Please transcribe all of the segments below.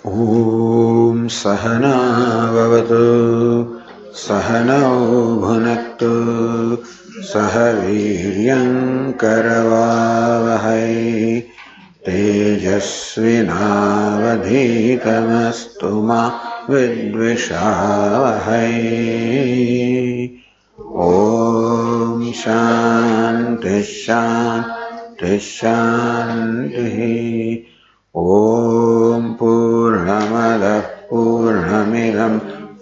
ॐ सहना भवतु सहनौ भुनक्तु सह वीर्यं करवावहै तेजस्विनावधीतमस्तु मा विद्विषावहै। ॐ शान्ति शान्ति शान्तिः। ॐ पूर्णमदः पूर्णमिदं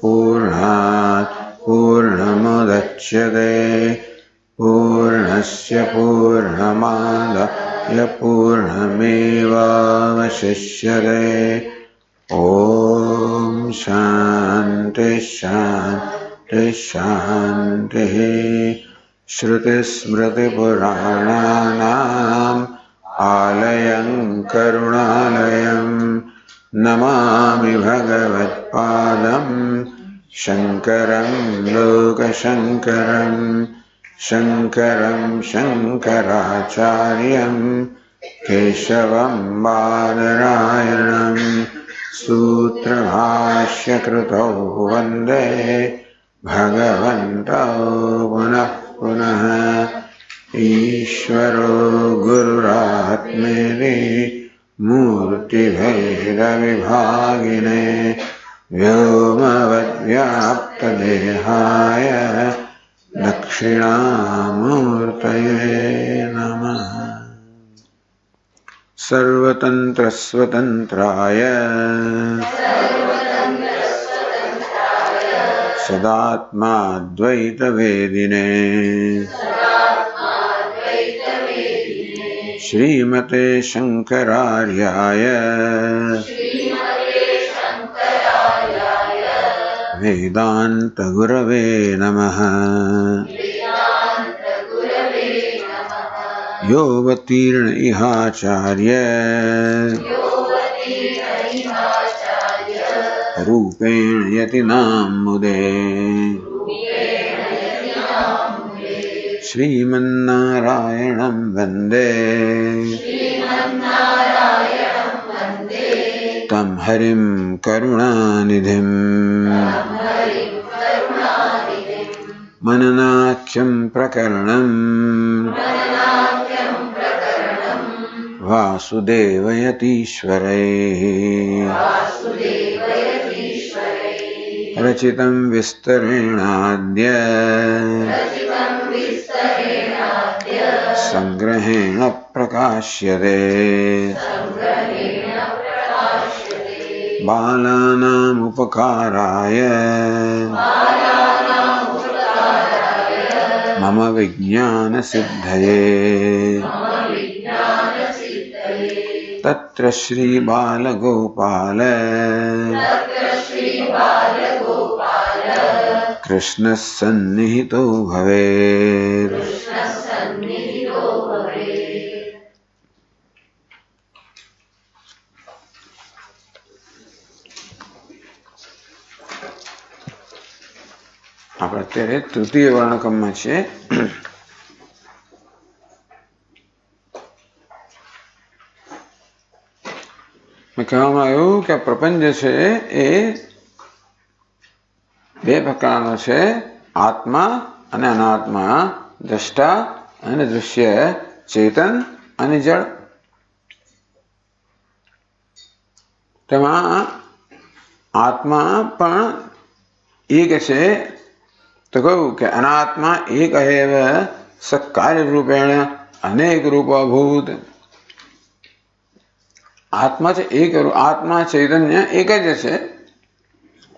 पूर्णात् पूर्णमुदच्यते पूर्णस्य पूर्णमादाय पूर्णमेवावशिष्यते। ॐ शान्ति शान्ति शान्तिः। श्रुतिस्मृतिपुराणानाम् आलयं करुणालयं नमामि भगवत्पादं शङ्करं लोकशङ्करं शङ्करं शङ्कराचार्यं केशवं बादरायणं सूत्रभाष्यकृतौ वन्दे भगवन्तौ पुनः पुनः। ईश्वरो गुरुरात्मेति मूर्तिभेदविभागिने व्योमवद्व्याप्तदेहाय दक्षिणामूर्तये नमः। सर्वतन्त्रस्वतन्त्राय सदात्माद्वैतवेदिने श्रीमते शंकरार्याय वेदांत गुरवे नमः। योऽवतीर्ण इहाचार्य रूपेण यतिनां मुदे श्रीमन्नारायणं वन्दे तं हरिं करुणानिधिम्। मननाख्यं प्रकरणं वासुदेवयतीश्वरैः रचितं विस्तरेणाद्य संग्रहेण प्रकाश्यते। बालानामुपकाराय मम विज्ञानसिद्धये तत्र श्रीबालगोपाल कृष्णः सन्निहितो भवेत्। આપણે અત્યારે તૃતીય વર્ણક્રમમાં છે. કહેવામાં આવ્યું કે પ્રપંચ છે એ બે પ્રકારનો છે, આત્મા અને અનાત્મા, દ્રષ્ટા અને દૃશ્ય, ચેતન અને જળ. તેમાં આત્મા પણ એક છે તો કહ્યું કે અનાત્મા એક એવ સકાર્ય રૂપેણ અનેક રૂપભૂત. આત્મા છે એક, આત્મા ચૈતન્ય એક જ છે,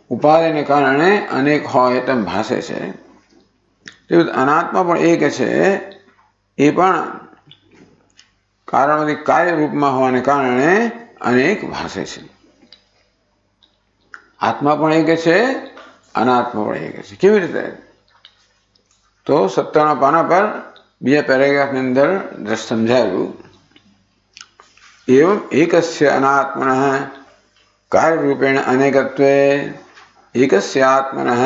ઉપાધિને કારણે અનેક હોય તેમ ભાસે છે. તેવું અનાત્મા પણ એક છે, એ પણ કારણોથી કાર્ય રૂપમાં હોવાને કારણે અનેક ભાસે છે. આત્મા પણ એક છે, અનાત્મા પણ એક છે. કેવી રીતે? તો 70 પાના પર બીજા પેરેગ્રાફની અંદર સમજાયું. एवं एकस्य अनात्मनः कार्यरूपेण अनेकत्वे एकस्य आत्मनः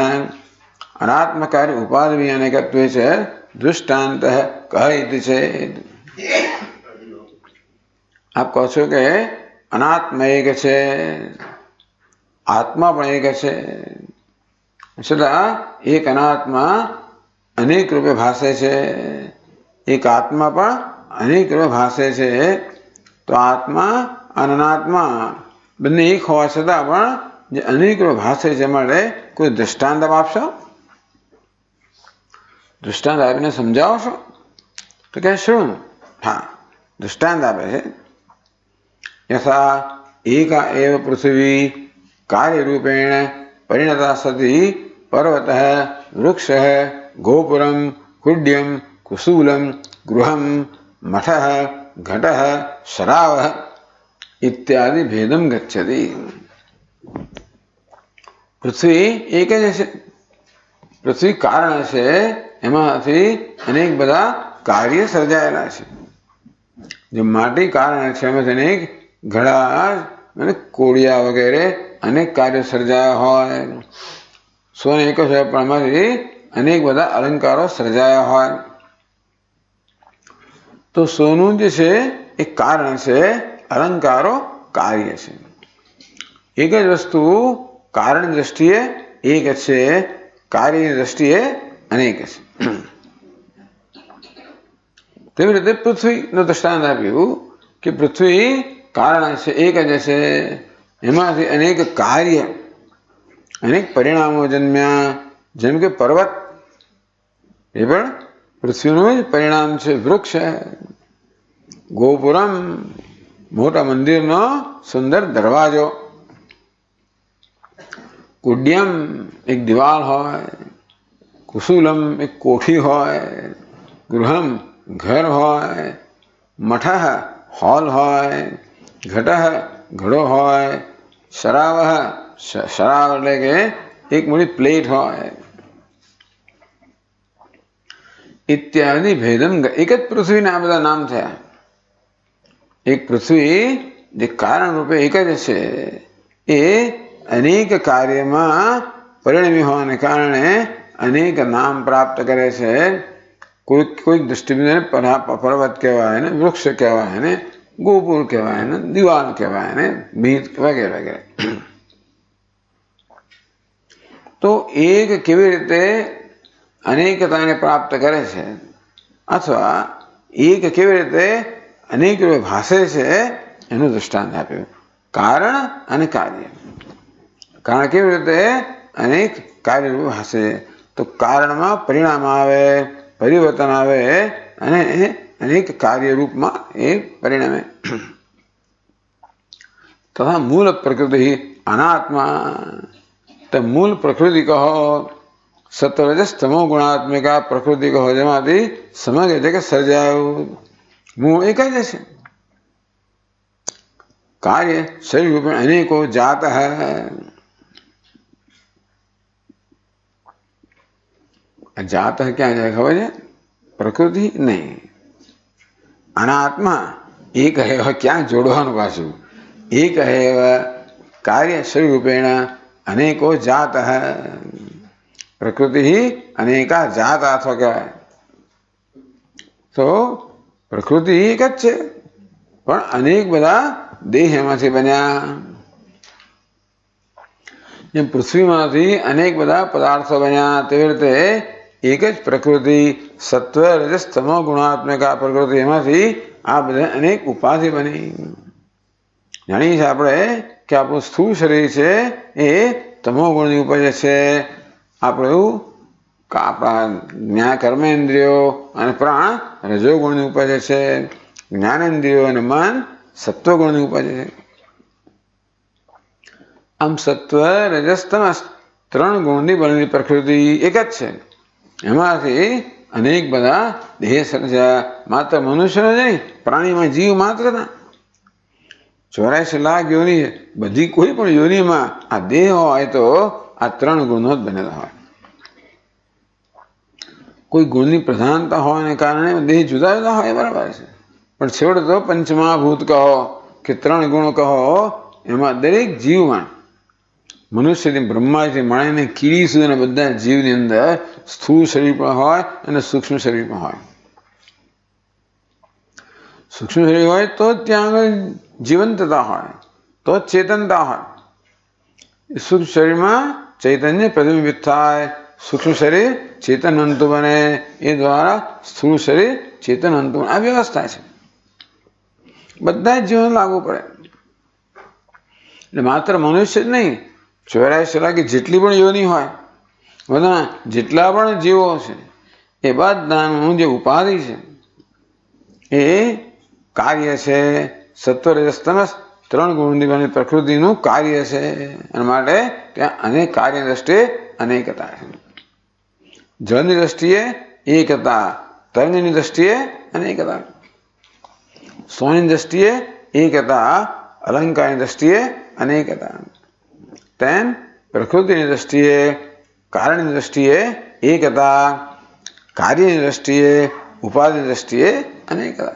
अनात्मकार्य उपाधि अनेकत्वे च दृष्टान्तः कः इति चेत् आप कहो છો કે અનાત્મા એક છે, આત્મા પણ એક છે, છતાં એક અનાત્મા અનેક રૂપે ભાસે છે, એક આત્મા પણ અનેક રૂપે ભાસે છે. તો આત્મા અને અનાત્મા બંને એક હોવા છતાં પણ જે અનેક રૂપે ભાસે છે માટે કોઈ દૃષ્ટાંત આપશો? દૃષ્ટાંત આપીને સમજાવશો? તો કે શું? હા, દૃષ્ટાંત આપે છે. યથા એકા એવ પૃથ્વી કાર્યરૂપેણ પરિણતા સતી પર્વત વૃક્ષ ગોપુરમ કુડ્યમ કુસૂલમ ગૃહમ મઠ ઘટ શરાવ ઇત્યાદિ ભેદમ ગચ્છતિ. પૃથ્વી એક જ છે, પૃથ્વી કારણ છે, એમાંથી અનેક બધા કાર્ય સર્જાયેલા છે. જે માટી કારણ છે એમાંથી અનેક ઘડા અને કોડિયા વગેરે અનેક કાર્યો સર્જાયા હોય. સોને એક જ હોય પણ એમાંથી અનેક બધા અલંકારો સર્જાયા હોય. તો સોનું જે છે એ કારણ છે, અલંકારો કાર્ય છે. એક જ વસ્તુ કારણ દ્રષ્ટિએ એક છે, કાર્યની દ્રષ્ટિએ અનેક છે. તેવી રીતે પૃથ્વીનું દ્રષ્ટાંત આપ્યું કે પૃથ્વી કારણ છે, એક જ છે, એમાંથી અનેક કાર્ય અનેક પરિણામો જન્મ્યા. જેમ કે પર્વત એ પણ પૃથ્વીનું જ પરિણામ છે. વૃક્ષ ગોપુરમ મોટા મંદિરનો સુંદર દરવાજો, કુડ્યમ એક દિવાલ હોય, કુસુલમ એક કોઠી હોય, ગૃહમ ઘર હોય, મઠ હોલ હોય, ઘટ ઘડો હોય, શરાવ શરાવ એટલે કે એક મોટી પ્લેટ હોય. ઇત્યાદિ ભેદમ. એક જ પૃથ્વીના આ બધા નામ થયા. એક પૃથ્વી જે કારણ રૂપે એક જ છે, એ અનેક કાર્યમાં પરિણમી હોવાને કારણે અનેક નામ પ્રાપ્ત કરે છે. કોઈક દૃષ્ટિબિંદુને પર્વત કહેવાય ને, વૃક્ષ કહેવાય ને, ગોપુર કહેવાય ને, દિવાલ કહેવાય ને, ભીત વગેરે વગેરે. તો એક કેવી રીતે અનેકતાને પ્રાપ્ત કરે છે, અથવા એક કેવી રીતે અનેક રૂપે ભાસે છે, એનું દૃષ્ટાંત આપ્યું. કારણ અને કાર્ય. કારણ કેવી રીતે અનેક કાર્ય રૂપે ભાસે? તો કારણમાં પરિણામ આવે, પરિવર્તન આવે અને અનેક કાર્ય રૂપમાં એ પરિણમે. તથા મૂળ પ્રકૃતિ અનાત્મા. તો મૂળ પ્રકૃતિ કહો, સત્વરજસ તમો ગુણાત્મિકા પ્રકૃતિ કહો, જેમાંથી સમગ્ર જગત સર્જાયું. મૂળ એક જ છે. કાર્ય શરીર રૂપે અનેકો જાત હૈ. જાત ક્યાં જાય ખબર છે? પ્રકૃતિ નહીં. અનાત્મા એક હૈ, ક્યાં જોડવાનું પાછું? એક હૈ કાર્ય શરીર રૂપેણ અનેકો જાત હૈ. પ્રકૃતિ અનેકા જાત અથવા કહેવાય. તો પ્રકૃતિ એક જ છે, પણ અનેક બધા દેહ એમાંથી બન્યા. જેમ પૃથ્વીમાંથી અનેક બધા પદાર્થો બન્યા, તેવી રીતે એક જ પ્રકૃતિ સત્વ રજસ તમો ગુણાત્મકા પ્રકૃતિ, એમાંથી આ બધા અનેક ઉપાધિ બની. જાણીએ છીએ આપણે કે આપણું સ્થૂળ શરીર છે એ તમો ગુણની ઉપજ છે. આપણું આપણા જ્ઞાન કર્મેન્દ્રિયો અને પ્રાણ રજોગુણની ઉપજ છે. જ્ઞાનેન્દ્રિયો અને મન સત્વગુણની ઉપજ છે. આમ સત્વ રજસ તમસ ત્રણ ગુણની બનેલી પ્રકૃતિ એક જ છે. એમાંથી અનેક બધા દેહ સર્જા. માત્ર મનુષ્યનો જ નહીં, પ્રાણીમાં જીવ માત્ર ના 84 લાખ યોની, બધી કોઈ પણ યોનીમાં આ દેહ હોય તો આ ત્રણ ગુણો જ બનેલા હોય. કોઈ ગુણની પ્રધાનતા હોવાને કારણે દેહ જુદા જુદા હોય, બરાબર છે, પણ છેવટે તો પંચમહાભૂત કહો કે ત્રણ ગુણો કહો, એમાં દરેક જીવમાં મનુષ્યથી બ્રહ્માથી મળીને કીડી સુધીના બધા જીવની અંદર સ્થૂળ શરીર પણ હોય અને સૂક્ષ્મ શરીર પણ હોય. સૂક્ષ્મ શરીર હોય તો ત્યાં આગળ જીવંતતા હોય, તો ચેતનતા હોય. સૂક્ષ્મ શરીરમાં ચૈતન્ય પ્રતિબિંબિત થાય, સૂક્ષ્મ શરીર ચેતનવંતું બને, એ દ્વારા સ્થૂળ શરીર ચેતનવંતું બને. આ વ્યવસ્થા છે, બધા જ જીવન લાગુ પડે. એટલે માત્ર મનુષ્ય જ નહીં, 84 લાખ જેટલી પણ યોની હોય, બધા જેટલા પણ જીવો છે, એ બધાનું જે ઉપાધિ છે એ કાર્ય છે. સત્વ રજસ તમસ 3 ગુણની બનેલી પ્રકૃતિનું કાર્ય છે. અને માટે ત્યાં અનેક કાર્ય દ્રષ્ટિએ અનેકતા છે. જળની દ્રષ્ટિએ એકતા, તરણની દ્રષ્ટિએ અનેકતા, સોની દ્રષ્ટિએ એકતા, અલંકારની દ્રષ્ટિએ અનેકતા. તેમ પ્રકૃતિની દ્રષ્ટિએ, કારણની દ્રષ્ટિએ એકતા, કાર્યની દ્રષ્ટિએ, ઉપાધિની દ્રષ્ટિએ અનેકતા.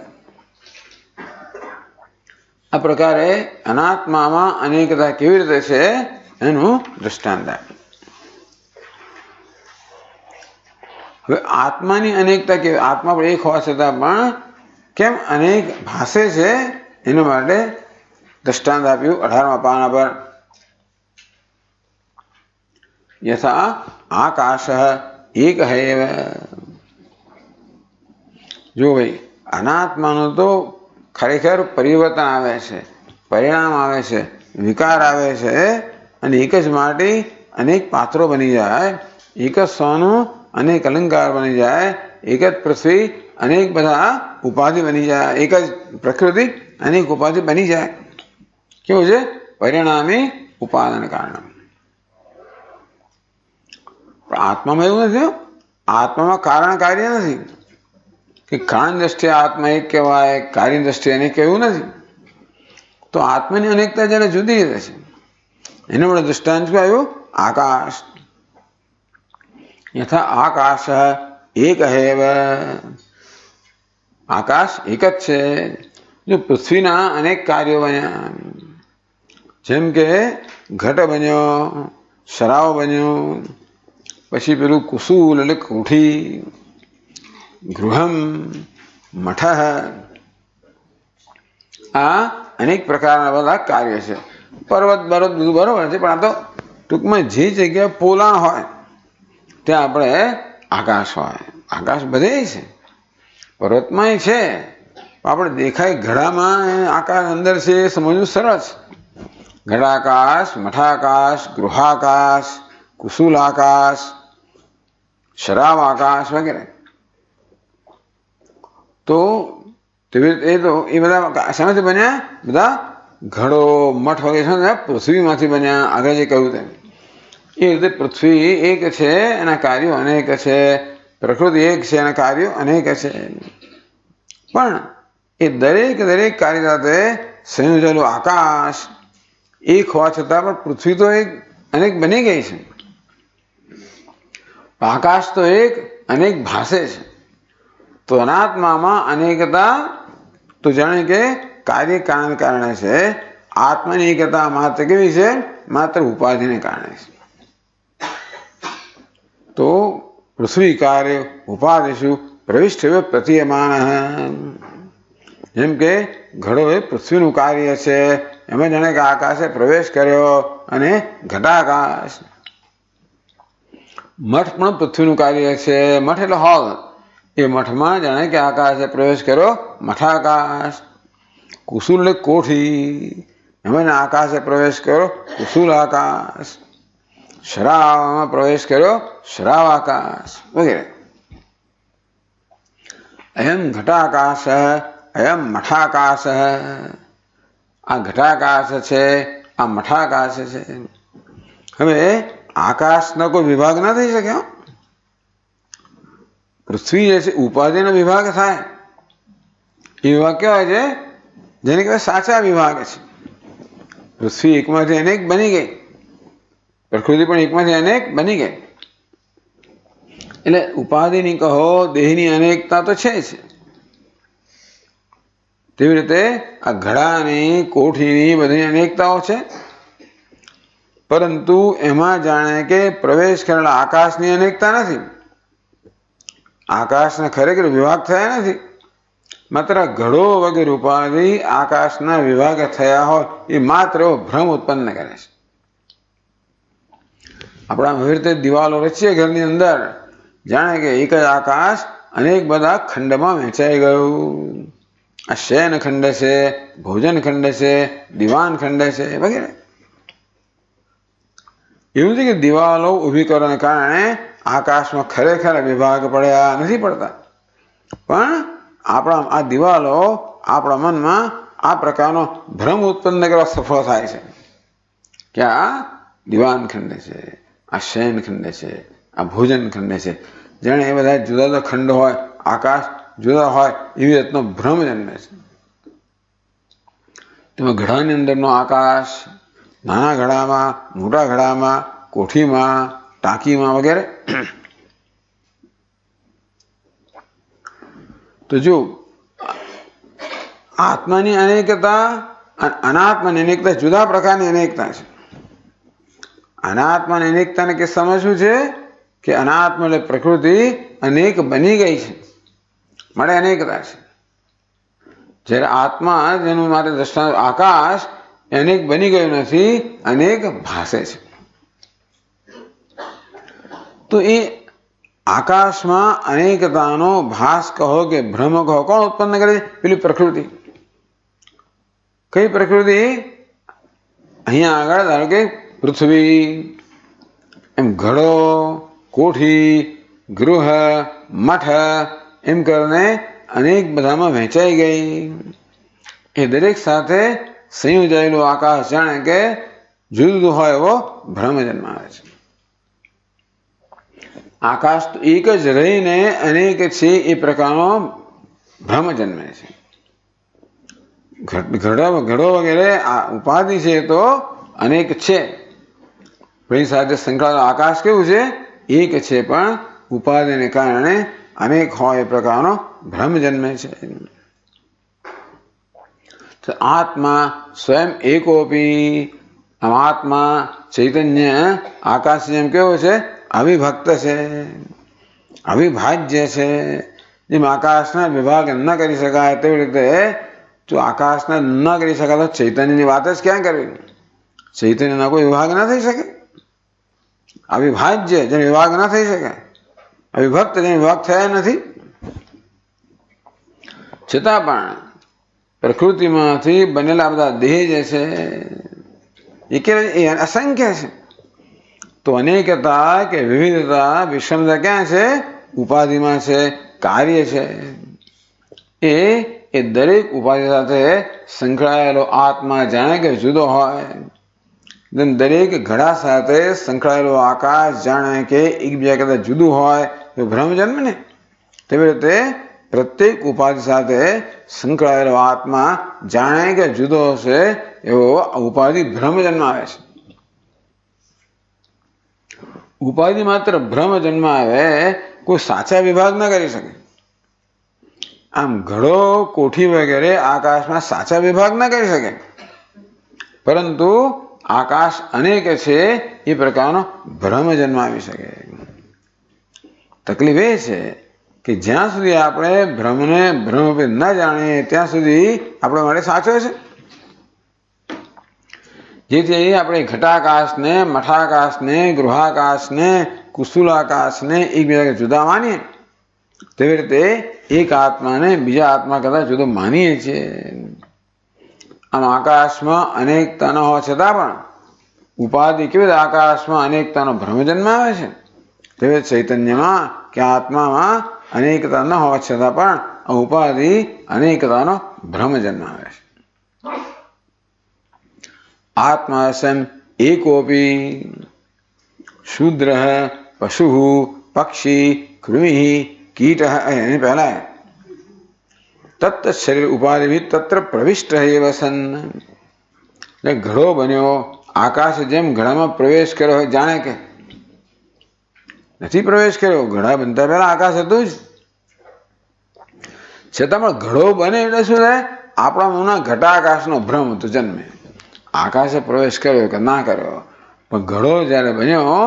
આ પ્રકારે અનાત્મામાં અનેકતા કેવી રીતે છે એનું દૃષ્ટાંત આપ્યું. હવે આત્માની અનેકતા કેવી, આત્મા પણ એક હોવા છતાં પણ કેમ અનેક ભાષે છે એના માટે દૃષ્ટાંત આપ્યું 18મા પાના પર. યથા આકાશ એક હૈવ. જો ભાઈ અનાત્માનું તો ખરેખર પરિવર્તન આવે છે, પરિણામ આવે છે, વિકાર આવે છે, અને એક જ માટી અનેક પાત્રો બની જાય, એક જ સોનું અનેક અલંકાર બની જાય, એક જ પૃથ્વી અનેક બધા ઉપાધિ બની જાય, એક જ પ્રકૃતિ અનેક ઉપાધિ બની જાય. કેવું છે? પરિણામી ઉપાદાન કારણ. પણ આત્મામાં એવું નથી. આત્મામાં કારણ કાર્ય નથી કે કારણ દ્રષ્ટિએ આત્મા એક કહેવાય, કાર્ય દ્રષ્ટિએ અનેક કહેવું નથી. તો આત્માની અનેકતા જયારે જુદી રીતે છે એના વડે દૃષ્ટાંત શું આવ્યું? આકાશ. યથા આકાશ એક હૈવ. આકાશ એક જ છે. જો પૃથ્વીના અનેક કાર્યો બન્યા, જેમ કે ઘટ બન્યો, શરાવ બન્યો, પછી પેલું કુસુલ એટલે કોઠી, ગૃહમ, મઠ, આ અનેક પ્રકારના બધા કાર્ય છે. પર્વત બરોત બધું બરોબર છે, પણ આ તો ટૂંકમાં જે જગ્યાએ પોલાણ હોય ત્યાં આપણે આકાશ હોય. આકાશ બધે છે, પર્વતમાં છે, આપણે દેખાય ઘડામાં આકાશ અંદર છે એ સમજવું સરળ છે. ઘડાકાશ, મઠાકાશ, ગૃહાકાશ, કુસુલ આકાશ, શરાવ આકાશ વગેરે. તો એ બધા શામાંથી બન્યા? બધા ઘડો, મઠ વગેરે પૃથ્વીમાંથી બન્યા. આગળ જે કહ્યું તેમ એ રીતે પૃથ્વી એક છે, એના કાર્યો અનેક છે. પ્રકૃતિ એક છે, એના કાર્યો અનેક છે. પણ એ દરેક કાર્ય સાથે સંયોજેલું આકાશ એક હોવા છતાં પણ પૃથ્વી તો એક અનેક બની ગઈ છે. આકાશ તો એક અનેક ભાષે છે. તો અનાત્મામાં અનેકતા તો જાણે કે કાર્ય કારણે છે. આત્માની એકતા માત્ર કેવી છે? માત્ર ઉપાધિને કારણે છે. તો પૃથ્વી કાર્ય ઉપાધિશુ પ્રવિષ્ટ પ્રતીયમાન. જેમ કે ઘડો એ પૃથ્વીનું કાર્ય છે, એમાં જાણે કે આકાશે પ્રવેશ કર્યો અને ઘટાકાશ. મઠ પણ પૃથ્વીનું કાર્ય છે. મઠ એટલે હોલ. એ મઠમાં જાણે કે આકાશે પ્રવેશ કર્યો, મઠાકાશ. કુસુલ એટલે કોઠી, એમાં આકાશે પ્રવેશ કર્યો, કુસુલ આકાશ. શરાવમાં પ્રવેશ કર્યો, શરાવ આકાશ વગેરે. અયમ ઘટાકાશ, અયમ મઠાકાશ. આ ઘટાકાશ છે, આ મઠાકાશ છે. હવે આકાશનો કોઈ વિભાગ ના થઈ શકે. પૃથ્વી જે છે ઉપાધિનો વિભાગ થાય, એ વિભાગ કેવાય છે? જેને કહેવાય સાચા વિભાગ છે. પૃથ્વી એકમાંથી અનેક બની ગઈ, પ્રકૃતિ પણ એકમાંથી અનેક બની ગઈ. એટલે ઉપાધિની કહો, દેહની અનેકતા તો છે જ. તેવી રીતે આ ઘડાની, કોઠીની બધી અનેકતાઓ છે. પરંતુ એમાં જાણે કે પ્રવેશ કરેલા આકાશની અનેકતા નથી. આકાશના ખરેખર વિભાગ થયા નથી. માત્ર ઘડો વગેરે ઉપાધિ આકાશના વિભાગ થયા હોય એ માત્ર ભ્રમ ઉત્પન્ન કરે છે. આપણા એવી રીતે દિવાલો રચીએ ઘરની અંદર, જાણે કે એક જ આકાશ અનેક બધા ખંડમાં વહેંચાઈ ગયું. આ શયન ખંડ છે, ભોજન ખંડ છે, દિવાન ખંડ છે વગેરે. એવું છે કે દિવાલો ઊભી કરવાને કારણે આકાશમાં ખરેખર વિભાગ પડ્યા નથી પડતા, પણ આપણા આ દિવાલો આપણા મનમાં આ પ્રકારનો ભ્રમ ઉત્પન્ન કરવા સફળ થાય છે કે આ દિવાન ખંડ છે, આ શયન ખંડ છે, આ ભોજન ખંડ છે. જાણે એ બધા જુદા જુદા ખંડ હોય, આકાશ જુદા હોય એવી રીતનો ભ્રમ જન્મે છે. તેમાં ઘડાની અંદરનો આકાશ, નાના ઘડામાં, મોટા ઘડામાં, કોઠીમાં, ટાંકીમાં વગેરે. તો જો આત્માની અનેકતા અને અનાત્માની અનેકતા જુદા પ્રકારની અનેકતા છે. અનાત્માની અનેકતાના કિસ્સામાં શું છે કે અનાત્મા એટલે પ્રકૃતિ અનેક બની ગઈ છે, માટે અનેકતા છે. જ્યારે આત્મા જેનું મારે દ્રષ્ટાંત આકાશ અનેક બની ગયું નથી, અનેક ભાસે છે. તો એ આકાશમાં અનેકતાનો ભાસ કહો કે ભ્રમ કહો, કોણ ઉત્પન્ન કરે છે? પેલી પ્રકૃતિ. કઈ પ્રકૃતિ? અહીંયા આગળ ધારો કે પૃથ્વી, એમ ઘડો, કોઠી, ગૃહ, મઠ એમ કરીને અનેક બધામાં વહેંચાઈ ગઈ. એ દરેક સાથે સંયોજાયેલું આકાશ જાણે કે જુદું જુદું હોય એવો ભ્રમ જન્માવે છે. આકાશ તો એક જ રહીને અનેક છે એ પ્રકારનો ભ્રમ જન્મે છે. ઘડો વગેરે આ ઉપાધિ છે તો અનેક છે, પણ સાથે સંકળાયેલો આકાશ કેવું છે? એક છે, પણ ઉપાધિને કારણે અનેક હોય એ પ્રકારનો ભ્રમ જન્મે છે. તો આત્મા સ્વયં એકોપી, આત્મા ચૈતન્ય આકાશ જેમ કેવો છે? અવિભક્ત છે, અવિભાજ્ય છે. જેમ આકાશના વિભાગ ન કરી શકાય તેવી રીતે જો આકાશને ન કરી શકાય તો ચૈતન્યની વાત જ ક્યાં કરવી? ચૈતન્યના કોઈ વિભાગ ન થઈ શકે. અવિભાજ્ય જેને વિભાગ ન થઈ શકે, અવિભક્ત જેને વિભાગ થયા નથી, છતાં પણ પ્રકૃતિમાંથી બનેલા બધા દેહ જે છે એ અસંખ્ય છે. તો અનેકતા કે વિવિધતા, વિષમતા ક્યાં છે? ઉપાધિમાં છે, કાર્ય છે. એ દરેક ઉપાધિ સાથે સંકળાયેલો આત્મા જાણે કે જુદો હોય, દરેક ઘડા સાથે સંકળાયેલો આકાશ જાણે કે એકબીજા કરતા જુદું હોય તો ભ્રમ જન્મે ને. તેવી રીતે પ્રત્યેક ઉપાધિ સાથે સંકળાયેલો આત્મા જાણે કે જુદો હશે એવો ઉપાધિ ભ્રમ જન્માવે છે. ઉપાધિ માત્ર ભ્રમ જન્માવે, કોઈ સાચા વિભાગ ન કરી શકે. આમ ઘડો, કોઠી વગેરે આકાશમાં સાચા વિભાગ ન કરી શકે, પરંતુ આકાશ અનેક છે એ પ્રકારનો ભ્રમ જન્માવી શકે. તકલીફ એ છે કે જ્યાં સુધી આપણે ભ્રમને ભ્રમ ન જાણીએ ત્યાં સુધી આપણા માટે સાચો છે. જેથી આપણે ઘટાકાશને, મઠાકાશને, ગૃહાકાશને, કુસુલાકાશને એકબીજા જુદા માનીએ, તેવી રીતે એક આત્માને બીજા આત્મા કરતા જુદો માનીએ છીએ. આમ આકાશમાં અનેકતા ન હોવા છતાં પણ ઉપાધિ કેવી રીતે આકાશમાં અનેકતાનો ભ્રમ જન્માવે છે, તેવી ચૈતન્યમાં કે આત્મામાં અનેકતા ન હોવા છતાં પણ ઉપાધિ અનેકતાનો ભ્રમ જન્માવે છે. આત્મા સ્વયં એકોપી, શૂદ્ર, પશુ, પક્ષી, કૃમિ, કીટ એની પહેલા તત્ત શરીર ઉપાધિ તત્ર પ્રવિષ્ટ એવ સન. એટલે ઘડો બન્યો, આકાશ જેમ ઘડામાં પ્રવેશ કર્યો હોય, જાણે કે નથી પ્રવેશ કર્યો, ઘડા બનતા પહેલા આકાશ હતું જ, છતાં પણ ઘડો બને એટલે શું થાય? આપણા મનમાં ઘટાકાશનો ભ્રમ તો જન્મે. આકાશે પ્રવેશ કર્યો કે ના કર્યો, પણ ઘડો જ્યારે બન્યો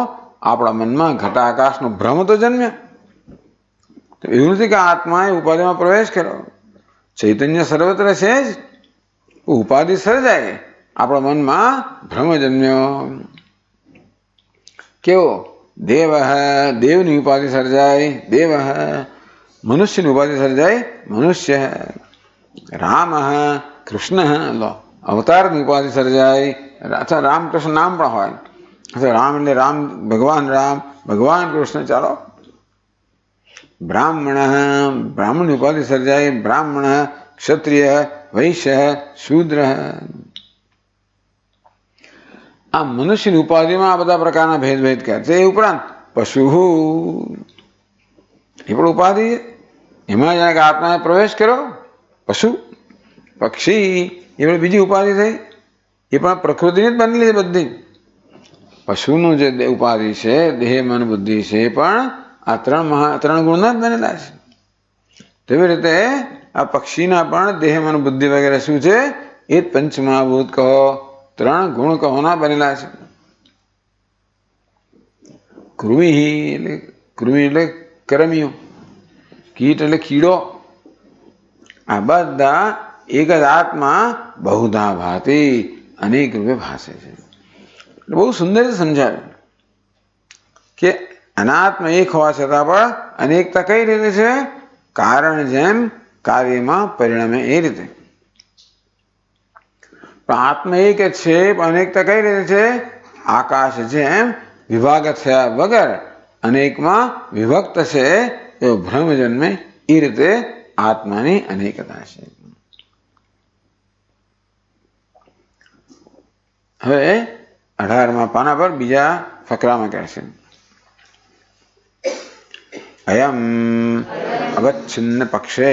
આપણા મનમાં ઘટાકાશનો ભ્રમ તો જન્મ્યો. તો એવું નથી કે આત્માએ ઉપાધિમાં પ્રવેશ કર્યો, ચૈતન્ય સર્વત્ર છે જ, ઉપાધિ સર્જાય, આપણા મનમાં ભ્રમ જન્મ્યો. કેવો? દેવ, દેવની ઉપાધિ સર્જાય દેવ, મનુષ્યની ઉપાધિ સર્જાય મનુષ્ય. રામ, કૃષ્ણ, લો અવતારની ઉપાધિ સર્જાય. અથવા રામકૃષ્ણ નામ પણ હોય. અથવા રામ એટલે રામ, ભગવાન રામ, ભગવાન કૃષ્ણ. ચાલો, બ્રાહ્મણ, બ્રાહ્મણની ઉપાધિ સર્જાય બ્રાહ્મણ, ક્ષત્રિય, વૈશ્ય, શૂદ્ર. આ મનુષ્યની ઉપાધિમાં આ બધા પ્રકારના ભેદભેદ કરે છે. એ ઉપરાંત પશુ એ પણ ઉપાધિ, એમાં જાણે કે આત્માએ પ્રવેશ કર્યો. પશુ, પક્ષી એ પણ બીજી ઉપાધિ થઈ. એ પણ પ્રકૃતિની જ બનેલી છે બધી. પશુનું જે ઉપાધિ છે, દેહ, મન, બુદ્ધિ છે, એ પણ આ ત્રણ ગુણના જ બનેલા છે. તેવી રીતે આ પક્ષીના પણ દેહ, મન, બુદ્ધિ વગેરે શું છે? એ જ પંચમહાભૂત કહો, ત્રણ ગુણ કહોના બનેલા છે. કૃમિ એટલે કરમિયો, કીટ એટલે કીડો. આ બધા એક જ આત્મા બહુધા ભાતી, અનેક રૂપે ભાસે છે. બહુ સુંદર સમજાવે કે અનાત્મ એક હોવા છતાં પણ અનેકતા કઈ રીતે છે? કારણ જેમ કાર્યમાં પરિણમે એ રીતે. પણ આત્મ એક જ છે, પણ અનેકતા કઈ રીતે છે? આકાશ જેમ વિભાગ થયા વગર અનેકમાં વિભક્ત છે, એવો ભ્રમ જન્મે એ રીતે આત્માની અનેકતા છે. હવે 18મા પાના પર બીજા ફકરામાં કહે છે, અયમ અવચ્છિન્ન પક્ષે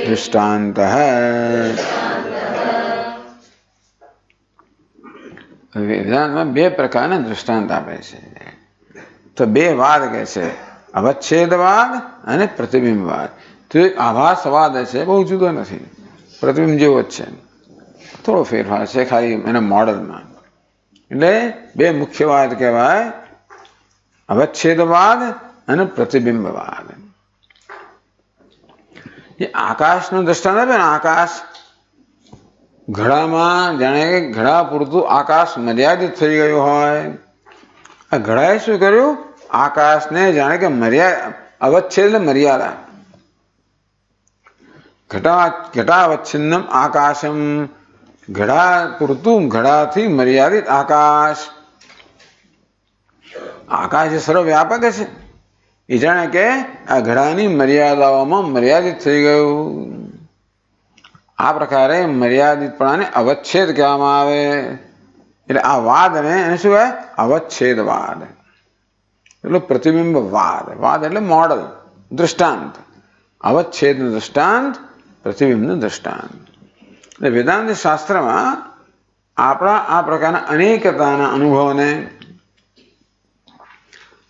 દૃષ્ટાંત. વેદાંતમાં બે પ્રકારના દૃષ્ટાંત આપે છે. તો બે વાદ કહે છે, અવચ્છેદવાદ અને પ્રતિબિંબવાદ. તો એક આભાસવાદ છે, બહુ જુદો નથી, પ્રતિબિંબ જેવો જ છે, થોડો ફેરફાર છે ખાલી એના મોડલમાં. એટલે બે મુખ્ય વાદ કહેવાય, અવચ્છેદવાદ અને પ્રતિબિંબવાદ. એ આકાશનું દ્રષ્ટાંત આપે ને, આકાશ ઘડામાં જાણે કે ઘડા પૂરતું આકાશ મર્યાદિત થઈ ગયું હોય. આ ઘડાએ શું કર્યું? આકાશને જાણે કે અવચ્છેદ એટલે મર્યાદા. ઘટાવચ્છિન્નમ આકાશમ, ઘડા પૂરતું, ઘડાથી મર્યાદિત આકાશ. આકાશ એ સર્વવ્યાપક છે. એ જાણે કે આ ઘડાની મર્યાદાઓમાં મર્યાદિત થઈ ગયું. આ પ્રકારે મર્યાદિતપણાને અવચ્છેદ કહેવામાં આવે. એટલે આ વાદને એને શું કહે? અવચ્છેદવાદ. એટલે પ્રતિબિંબવાદ. વાદ એટલે મોડલ, દૃષ્ટાંત. અવચ્છેદનું દૃષ્ટાંત, પ્રતિબિંબનું દૃષ્ટાંત. એટલે વેદાંત શાસ્ત્રમાં આપણા આ પ્રકારના અનેકતાના અનુભવને,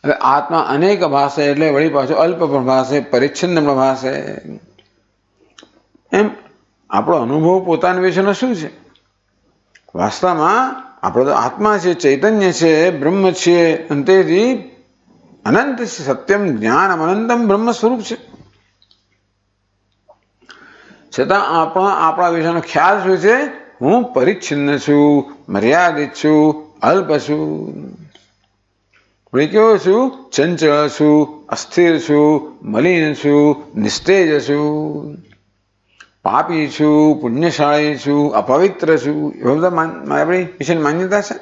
એટલે આત્મા અનેક ભાષે એટલે વળી પાછું અલ્પ પણ ભાષે, પરિચ્છિન્ન પણ ભાષે. એમ આપણો અનુભવ પોતાના વિશેનો શું છે? વાસ્તવમાં આપણો તો આત્મા છે, ચૈતન્ય છે, બ્રહ્મ છે, અને તેથી અનંત છે, સત્યમ જ્ઞાન અનંતમ બ્રહ્મ સ્વરૂપ છે. છતાં આપણા વિશેનો ખ્યાલ શું છે? હું પરિચ્છિન્ન છું, મર્યાદિત છું, અલ્પ છું. કેવો છું? ચંચળ છું, અસ્થિર છું, મલિન છું, નિસ્તેજ છું, પાપી છું, પુણ્યશાળી છું, અપવિત્ર છું. એવા બધા આપણી વિશેની માન્યતા છે.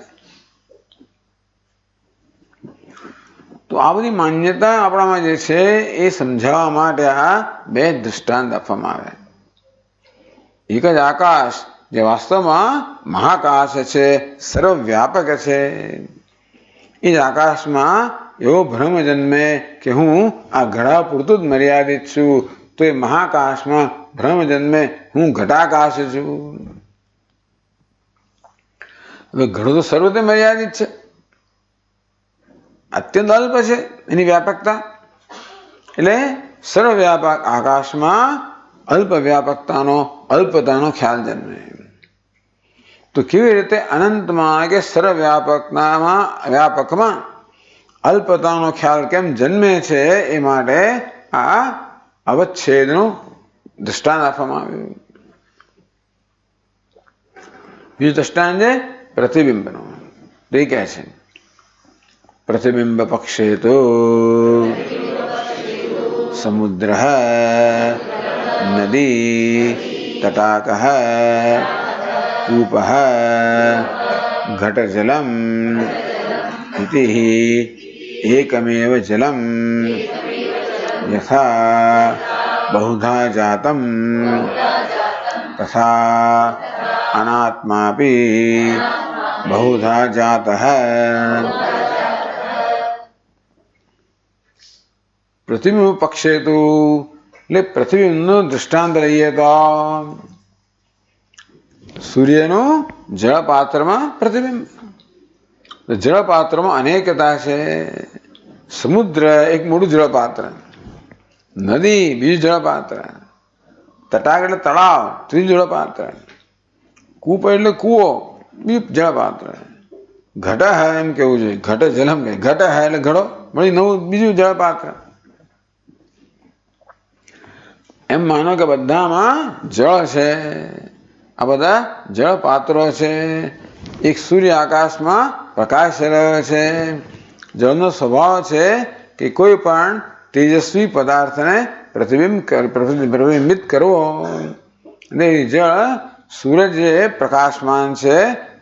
તો આ બધી માન્યતા આપણામાં જે છે એ સમજાવવા માટે આ બે દૃષ્ટાંત આપવામાં આવે. એક જ આકાશ જે વાસ્તવમાં મહાકાશ છે, સર્વવ્યાપક છે. એ જ આકાશમાં એવો ભ્રમ જન્મે કે હું આ ઘડા પૂરતું જ મર્યાદિત છું. તો એ મહાકાશમાં ભ્રમ જન્મે હું ઘટાકાશ છું. હવે ઘડો તો સર્વતે મર્યાદિત છે, અત્યંત અલ્પ છે એની વ્યાપકતા. એટલે સર્વવ્યાપક આકાશમાં અલ્પ વ્યાપકતાનો, અલ્પતાનો ખ્યાલ જન્મે. તો કેવી રીતે અનંતમાં કે વ્યાપકમાં અલ્પતાનો ખ્યાલ કેમ જન્મે છે? એ માટે આ અવચ્છેદનું દૃષ્ટાંત આપવામાં આવ્યું. બીજું દૃષ્ટાંત છે પ્રતિબિંબનું. એ કહે છે प्रतिबिंब पक्षे तो समुद्र नदी तटाक कूप घटजलम इति एकमेव जलम यथा बहुधा जातम तथा अनात्मापि बहुधा जातः। प्रतिबिंब पक्षे तो ले प्रतिबिंब दृष्टांत लईए तो सूर्यनु जल पात्र में प्रतिबिंब, जल पात्र में अनेकता है। समुद्र एक मोटू जल पात्र, नदी बीजू जल पात्र, तटाक एटले तळाव त्रीजू जल पात्र, कूप एटले कूवो बी जल पात्र, घट है एम केवुं जोईए, घट जलम के घट है एटले घड़ो मळी नवुं बीजू जल पात्र। एम मानो के बधामां जल छे, आ बधा जल पात्रो छे। एक सूर्य आकाश में प्रकाश रह्यो छे। जलनो स्वभाव छे कि कोई पण तेजस्वी पदार्थ ने प्रतिबिंबित करवो। जल सूरज प्रकाशमान छे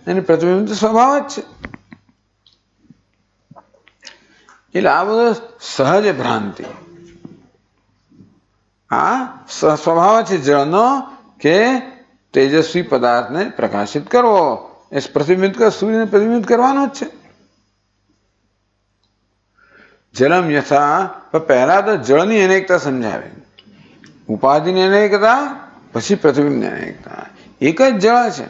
एने प्रतिबिंब तो स्वभाव ज छे। એટલે આ બધો સહજ ભ્રાંતિ, આ સ્વભાવ છે જળનો કે તેજસ્વી પદાર્થને પ્રકાશિત કરવો, એ પ્રતિબિંબિત કર સૂર્યને પ્રતિબિંબિત કરવાનો જ છે। જલમ યથા, પહેલા તો જળની અનેકતા સમજાવે, ઉપાધિની અનેકતા, પછી પ્રતિબિંબની અનેકતા। એક જ જળ છે,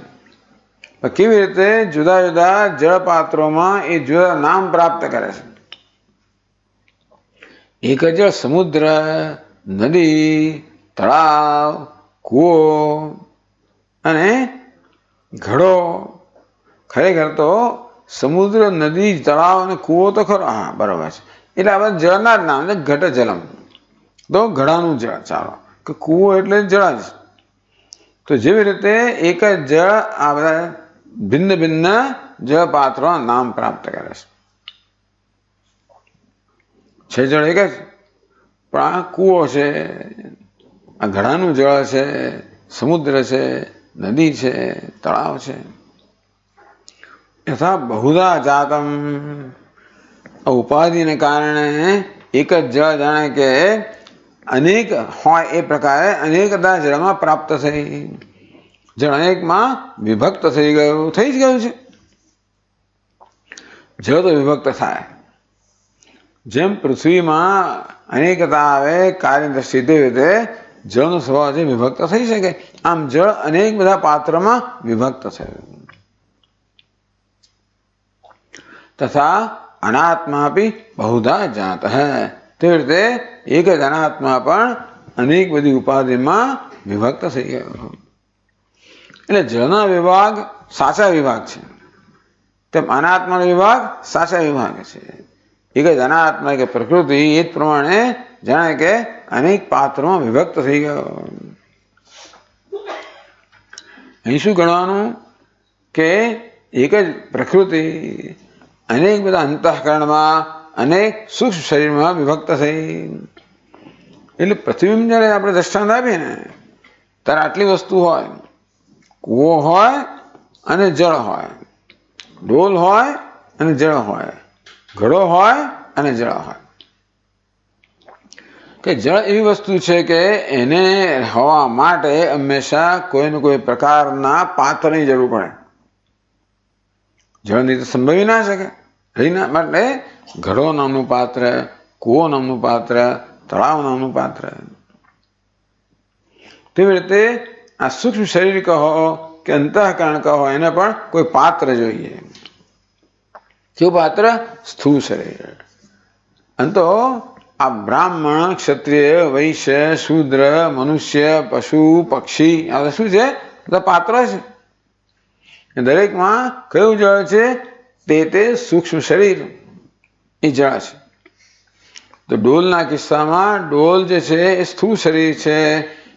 કેવી રીતે જુદા જુદા જળ પાત્રોમાં એ જુદા નામ પ્રાપ્ત કરે છે। એક જ જળ સમુદ્ર, નદી, તળાવ, કૂવો અને ઘડો। ખરેખર તો સમુદ્ર, નદી, તળાવ અને કૂવો તો ખરો, હા બરાબર છે। એટલે આ બધા જળના જ નામ છે। ઘટ જલમ તો ઘડાનું જળ, ચાલો કે કૂવો એટલે જળ જ। તો જેવી રીતે એક જ જળ આ બધા ભિન્ન ભિન્ન જળ પાત્રો નામ પ્રાપ્ત કરે છે। જળ એક જ, પણ આ કૂવો છે, આ ઘડાનું જળ છે, સમુદ્ર છે, નદી છે, તળાવ છે। यथा बहुधा जातम, उपाधिने कारणे एक ज जळ जाणे के अनेक होय ए प्रकारे अनेकता जळमां प्राप्त थई। जळ अनेकमां विभक्त थई गयुं, थई ज गयुं छे। जळ तो विभक्त थाय, जेम पृथ्वीमां अनेकता आवे कार्य दृष्टिए तेवी रीते जळनो स्वभाव छे विभक्त थई शके। आम जळ अनेक बधा पात्रोमां विभक्त थयुं। तथा अनात्मा भी बहुधा जात है, तेवी रीते एक ज अनात्मा पण अनेक बधी उपाधि में विभक्त थई गयो। एटले जळना विभाग साचा विभाग छे, तेम अनात्मानो विभाग साचा विभाग छे। एक ज अनात्मा के प्रकृति ए प्रमाणे जाणे के अनेक पात्रों में विभक्त थई गयो। અહીં શું ગણવાનું કે એક જ પ્રકૃતિ अनेक बधा अंतःकरण में अनेक सूक्ष्म शरीर में विभक्त थई। एटले प्रतिबिंब जયારે આપણે દ્રષ્ટાંત આપીએ ને ત્યારે આટલી વસ્તુ હોય, કૂવો હોય અને જળ હોય, ડોલ હોય અને જળ હોય, ઘડો હોય અને જળ હોય। કે જળ એવી વસ્તુ છે કે એને હવા માટે હંમેશા કોઈ ને કોઈ પ્રકારના પાત્રની જરૂર પડે। જળ નહીં તો સંભવી ના શકે। એના માટે ઘડો નામનું પાત્ર, કૂવો નામનું પાત્ર, તળાવ નામનું પાત્ર। તેવી રીતે આ સૂક્ષ્મ શરીર કહો કે અંતઃકરણ કહો, એને પણ કોઈ પાત્ર જોઈએ। કેવું પાત્ર? સ્થૂળ શરીર। અને તો આ બ્રાહ્મણ, ક્ષત્રિય, વૈશ્ય, શૂદ્ર, મનુષ્ય, પશુ, પક્ષી, આ શું છે? બધા પાત્ર છે। દરેકમાં કયું જળ છે? તે સૂક્ષ્મ શરીર એ જળ છે। તો ડોલના કિસ્સામાં ડોલ જે છે એ સ્થૂળ શરીર છે,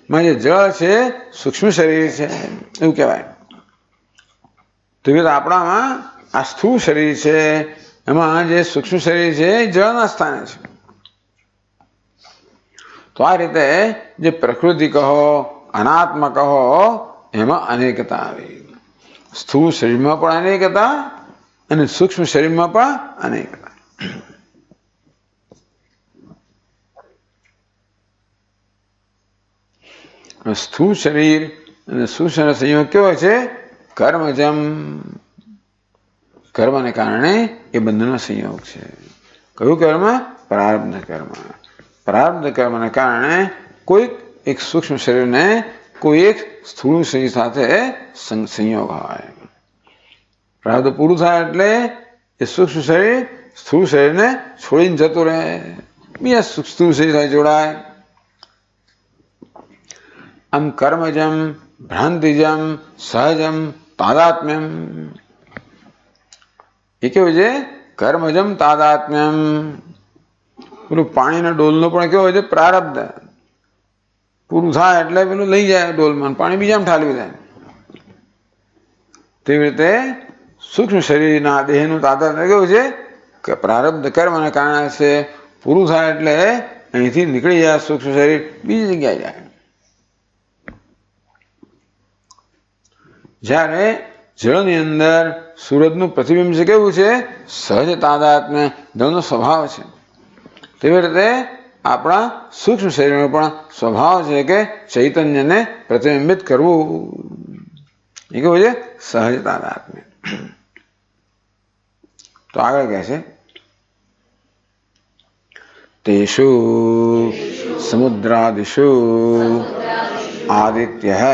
માં જે જળ છે સૂક્ષ્મ શરીર છે એવું કહેવાય। તો આપણામાં આ સ્થૂળ શરીર છે એમાં જે સૂક્ષ્મ શરીર છે એ જળના સ્થાને છે. તો આ રીતે જે પ્રકૃતિ કહો, અનાત્મ કહો, એમાં અનેકતા આવી. સ્થૂળ શરીરમાં પણ અનેકતા અને સૂક્ષ્મ શરીરમાં પણ અનેકતા. સ્થૂળ શરીર અને સૂક્ષ્મ સંયોગ કેવો છે? કર્મજમ. કર્મને કારણે એ બંધનો સંયોગ છે. કયું કર્મ? પ્રારબ્ધ કર્મ. પ્રારબ્ધ કર્મને કારણે કોઈક એક સૂક્ષ્મ શરીરને કોઈ એક સ્થૂળ શરીર સાથે સંયોગ હોય. પ્રારબ્ધ પૂરું થાય એટલે એ સૂક્ષ્મ શરીર સ્થૂળ શરીરને છોડીને જતું રહે, બીજા સ્થૂળ શરીર સાથે જોડાય. આમ કર્મજમ, ભ્રાંતિજમ, સહજમ, તાદાત્મ્યમ. એ કેવું છે? કર્મજમ તાદાત્મ્યમ. પેલું પાણીના ડોલનો પણ કેવો હોય છે? પ્રારબ્ધ. પૂરું થાય એટલે પેલું લઈ જાય ડોલમાં, પાણી બીજામાં ઠાલવી જાય. તેવી રીતે સૂક્ષ્મ શરીરના દેહનું તાદાત્મ્ય કેવું છે? કે પ્રારબ્ધ કર્મને કારણે છે. પૂરું થાય એટલે અહીંથી નીકળી જાય સૂક્ષ્મ શરીર, બીજી જગ્યાએ જાય. જ્યારે જળની અંદર સૂરજનું પ્રતિબિંબ છે, કેવું છે? સહજ તાદાત્મ્ય, જળનો સ્વભાવ છે. તેવી રીતે આપણા સૂક્ષ્મ શરીરનો પણ સ્વભાવ છે કે ચૈતન્યને પ્રતિબિંબિત કરવું. એ કેવું છે? સહજ તાદાત્મ્ય. તો આગળ કહે છે, તેષુ સમુદ્રાદિષુ આદિત્ય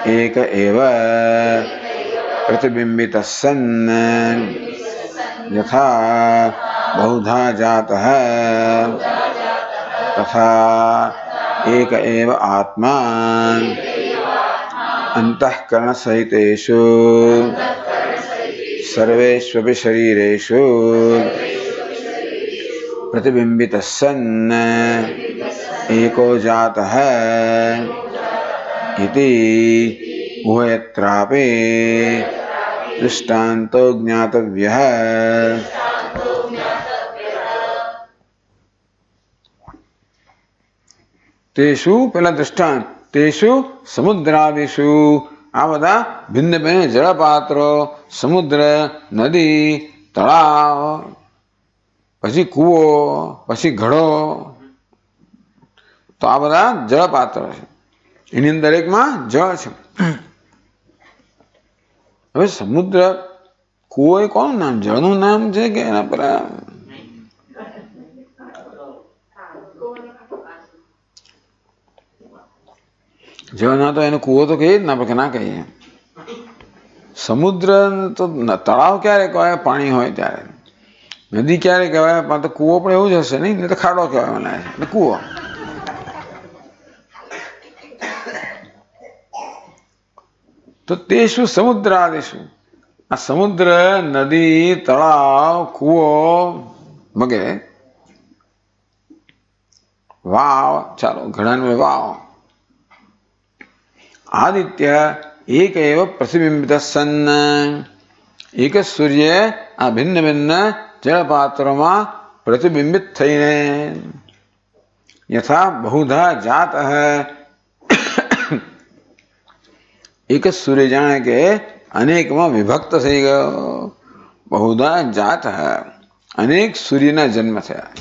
એક એવ પ્રતિબિંબિત સન્ન યથા બહુધા જાતઃ તથા એક એવ આત્મા અંતઃકરણ સહિતેષુ સર્વેષ્વપि શરીરેષુ પ્રતિબિંબિત સન્ન एको जातः इति उभयत्रापि दृष्टान्तो ज्ञातव्यः. तेषु पहला दृष्टांत, तेषु समुद्रादिषु, आ बधा भिन्न भिन्न जलपात्रो, समुद्र, नदी, तळाव, પછી કૂવો, પછી ઘડો, તો આ બધા જળપાત્ર છે. એની અંદર એકમાં જળ છે. હવે સમુદ્ર, કૂવો એ કોનું નામ? જળનું નામ છે કે એના પર? જળ ના તો એને કૂવો તો કહીએ જ ના, ના કહીએ. સમુદ્ર તો તળાવ ક્યારે કહેવાય? પાણી હોય ત્યારે. નદી ક્યારે કહેવાય? પણ તો કૂવો પણ એવું જ હશે નહીં, તો ખાડો કહેવાય મને એટલે કૂવો. તો તે શું? સમુદ્રાદિશું, આ સમુદ્ર, નદી, તળાવ, કૂવો વગેરે, વાવ, ચાલો ઘડાનું વાવ, આદિત્ય એક એવ પ્રતિબિંબિત સન્ન, એક જ સૂર્ય આ ભિન્ન ભિન્ન જળપાત્રોમાં પ્રતિબિંબિત થઈને યથા બહુધા જાત, એક જ સૂર્ય જાણે કે અનેકમાં વિભક્ત થઈ ગયો. બહુધા જાત, અનેક સૂર્યના જન્મ થયા,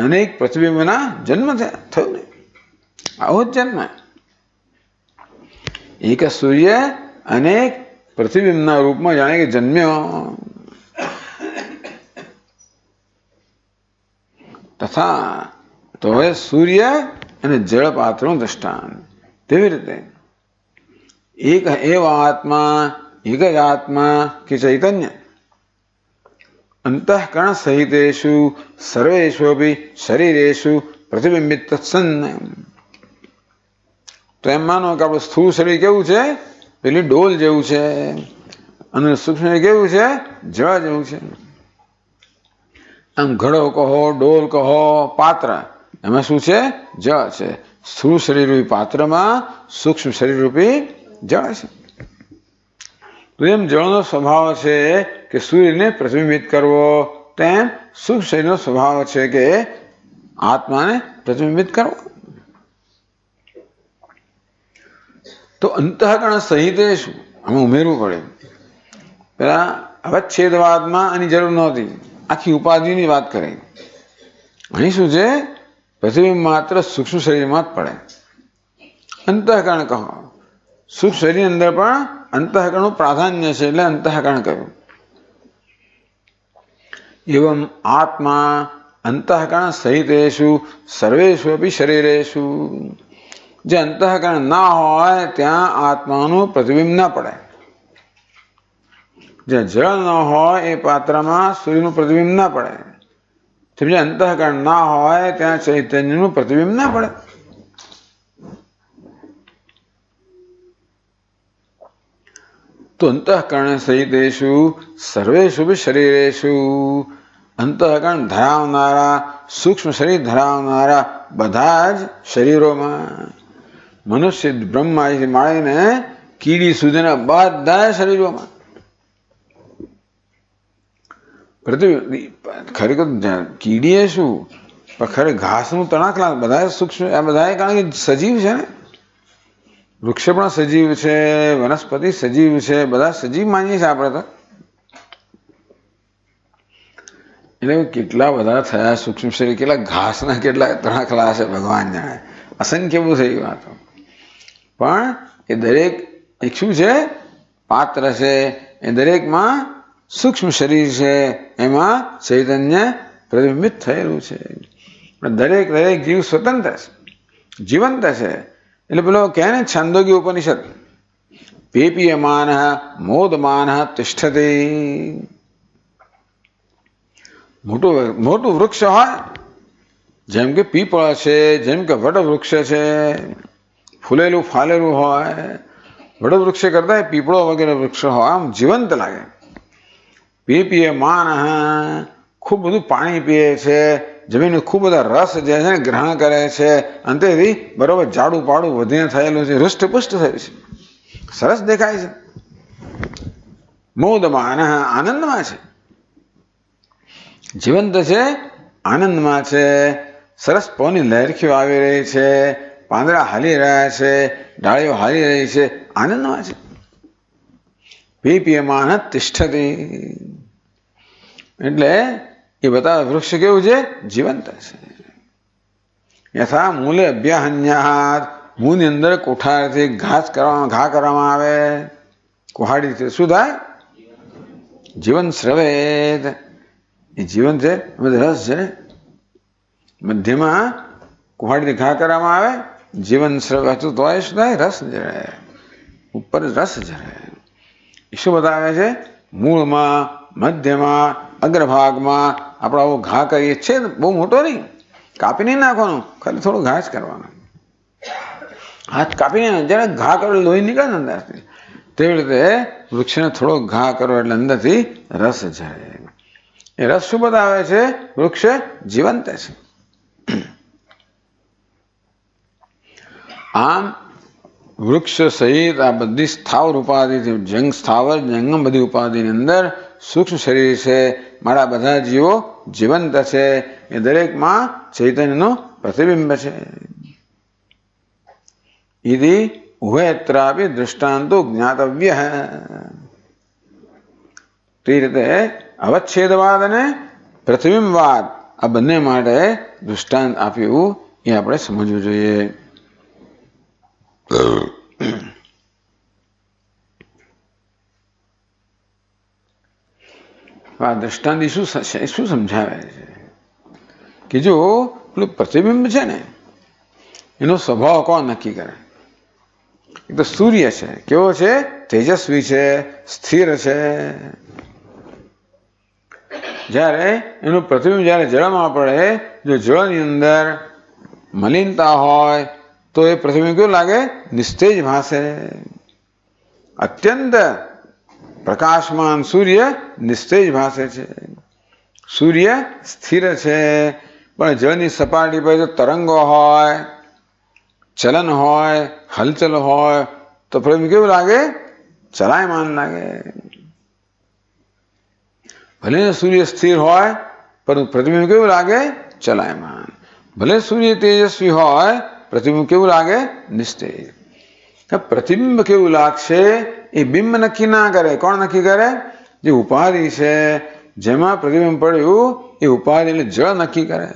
અનેક પ્રતિબિંબના જન્મ થયું ને, આવો જ જન્મ. એક જ સૂર્ય અનેક પ્રતિબિંબના રૂપમાં જાણે કે જન્મ્યો. તથા, તો હવે સૂર્ય અને જળપાત્રનું દ્રષ્ટાંત. તેવી રીતે એક એવ આત્મા, એક જ આત્મા કે ચૈતન્ય અંતઃકરણ સહિતેષુ સર્વેષ્વપી શરીરેષુ પ્રતિબિંબિત સન્ન. તો એમ માનો કે આપણું સ્થૂળ શરીર કેવું છે? પેલી ડોલ જેવું છે, અને સૂક્ષ્મ શરીર કેવું છે? જળ જેવું છે. આમ ઘડો કહો, ડોલ કહો, પાત્ર, એમાં શું છે? જળ છે. સ્થૂળ શરીર રૂપી પાત્રમાં સૂક્ષ્મ શરીર રૂપી જળ છે. તો એમ જળનો સ્વભાવ છે કે સૂર્યને પ્રતિબિંબિત કરવો, તેમ સૂક્ષ્મ શરીરનો સ્વભાવ છે કે આત્માને પ્રતિબિંબિત કરવો. તો અંતઃકરણ સહિત શું આમાં ઉમેરવું પડે. પેલા અવચ્છેદવાદમાં આની જરૂર નહોતી, આખી ઉપાધિની વાત કરી. અહીં શું છે, પ્રતિબિંબ માત્ર સૂક્ષ્મ શરીરમાં જ પડે. અંતઃકરણ કહો, સૂક્ષ્મ શરીરની અંદર પણ અંતઃકરણનું પ્રાધાન્ય છે એટલે અંતઃકરણ કહ્યું. એવમ આત્મા અંતઃકરણ સહિતેષુ સર્વેષુ અપી શરીરેષુ. જે અંતઃકરણ ના હોય ત્યાં આત્માનું પ્રતિબિંબ ના પડે. જ્યાં જળ ન હોય એ પાત્રમાં સૂર્યનું પ્રતિબિંબ ના પડે. જે અંતઃકરણ ના હોય ત્યાં ચૈતન્યનું પ્રતિબિંબ ના પડે. તો અંતઃકરણ સહિતેષુ સર્વેષુ શરીરેષુ. અંતઃકરણ ધરાવનારા, સૂક્ષ્મ શરીર ધરાવનારા બધા જ શરીરોમાં, મનુષ્ય બ્રહ્માથી માંડીને કીડી સુધીના બધા શરીરોમાં ખરેખર કીડીએ શું, પણ ખરે ઘાસનું તણાકલા બધા સૂક્ષ્મ, આ બધા કારણ કે સજીવ છે ને. વૃક્ષ પણ સજીવ છે, વનસ્પતિ સજીવ છે, બધા સજીવ માનીએ છીએ આપણે તો. એટલે કેટલા બધા થયા સૂક્ષ્મ શરીર, કેટલા ઘાસના કેટલા તણાકલા છે ભગવાન જાણે, અસંખ્ય બહુ થઈ ગયું. તો પણ એ દરેક એક શું છે, પાત્ર છે. એ દરેકમાં સૂક્ષ્મ શરીર છે, એમાં ચૈતન્ય પ્રતિબિંબિત થયેલું છે. દરેક જીવ સ્વતંત્ર છે, જીવંત છે. એટલે પેલો કહે ને છાંદોગ્ય ઉપનિષદ, પેપીયમાન મોદમાન તિષ્ઠતે. મોટું વૃક્ષ હોય, જેમ કે પીપળ છે, જેમ કે વડ વૃક્ષ છે, ફૂલેલું ફાલેલું હોય. વડ વૃક્ષ કરતા પીપળો વગેરે વૃક્ષ હોય, આમ જીવંત લાગે. પેપીયમાન, ખૂબ બધું પાણી પીએ છે, જમીન ખૂબ બધા રસ જે છે ને ગ્રહણ કરે છે, અંતેથી બરોબર જાડું પાડું વધીને થયેલું છે, હૃષ્ટપુષ્ટ થયું છે, સરસ દેખાય છે. મોદમાન, આનંદમાં છે, જીવંત છે, આનંદમાં છે. સરસ પવનની લહેરખીઓ આવી રહી છે, પાંદડા હાલી રહ્યા છે, ડાળીઓ હાલી રહી છે, આનંદમાં છે. પીપીયમાન તિષ્ઠતે. એટલે એ બધા વૃક્ષ કેવું છે, જીવંત છે. યથા મૂલે અભ્યાહન્યાત, મૂળની અંદર કોઠારથી ઘા કરવામાં આવે, કુહાડીથી શું થાય, જીવન સ્રવેદ. એ જીવન છે, રસ છે. મધ્યમાં કુહાડીથી ઘા કરવામાં આવે, જીવન સ્રવે તો શું થાય, રસ જરે, ઉપર રસ જરે. એ શું બતાવે છે, મૂળમાં, મધ્યમાં, અગ્રભાગમાં આપણે આવો ઘા કરીએ છીએ, બહુ મોટો નહીં, કાપી નહીં નાખવાનું, ખાલી થોડું ઘા જ કરવાનું. હાથ કાપીને જરા ઘા કરો, લોહી નીકળે ને અંદરથી. તેવી રીતે વૃક્ષને થોડો ઘા કરો એટલે અંદરથી રસ જાય. એ રસ શું બતાવે છે, વૃક્ષ જીવંત છે. આમ વૃક્ષ સહિત આ બધી સ્થાવર ઉપાધિથી સ્થાવર જંગમ બધી ઉપાધિની અંદર સૂક્ષ્મ શરીર છે. મારા બધા જીવો જીવંત છે, એ દરેકમાં ચૈતન્યનું પ્રતિબિંબ છે. ઇતિ ઉભયત્રાપી દૃષ્ટાંતો જ્ઞાતવ્ય. તે રીતે અવચ્છેદવાદ અને પ્રતિબિંબવાદ આ બંને માટે દૃષ્ટાંત આપ્યું, એ આપણે સમજવું જોઈએ. આ દ્રષ્ટાંત શું સમજાવે છે કે જો પેલું પ્રતિબિંબ છે ને એનો સ્વભાવ કોણ નક્કી કરે? એક તો સૂર્ય છે, કેવો છે? તેજસ્વી છે, સ્થિર છે. જ્યારે એનું પ્રતિબિંબ જ્યારે જળમાં પડે, જો જળની અંદર મલિનતા હોય તો એ પ્રતિબિંબ કેવું લાગે? નિસ્તેજ ભાસે. અત્યંત પ્રકાશમાન સૂર્ય નિસ્તેજ ભાસે છે. સૂર્ય સ્થિર છે, પણ જળની સપાટી પર જો તરંગો હોય, ચલન હોય, હલચલ હોય તો પ્રતિબિંબ કેવું લાગે? ચલાયમાન લાગે. ભલે સૂર્ય સ્થિર હોય પરંતુ પ્રતિબિંબ કેવું લાગે? ચલાયમાન. ભલે સૂર્ય તેજસ્વી હોય પ્રતિબિંબ કેવું લાગે? નિસ્તેજ. પ્રતિબિંબ કેવું લાગશે એ બિંબ નક્કી ના કરે. કોણ નક્કી કરે? જે ઉપાધિ છે, જેમાં પ્રતિબિંબ પડ્યું એ ઉપાધિ એટલે જળ નક્કી કરે.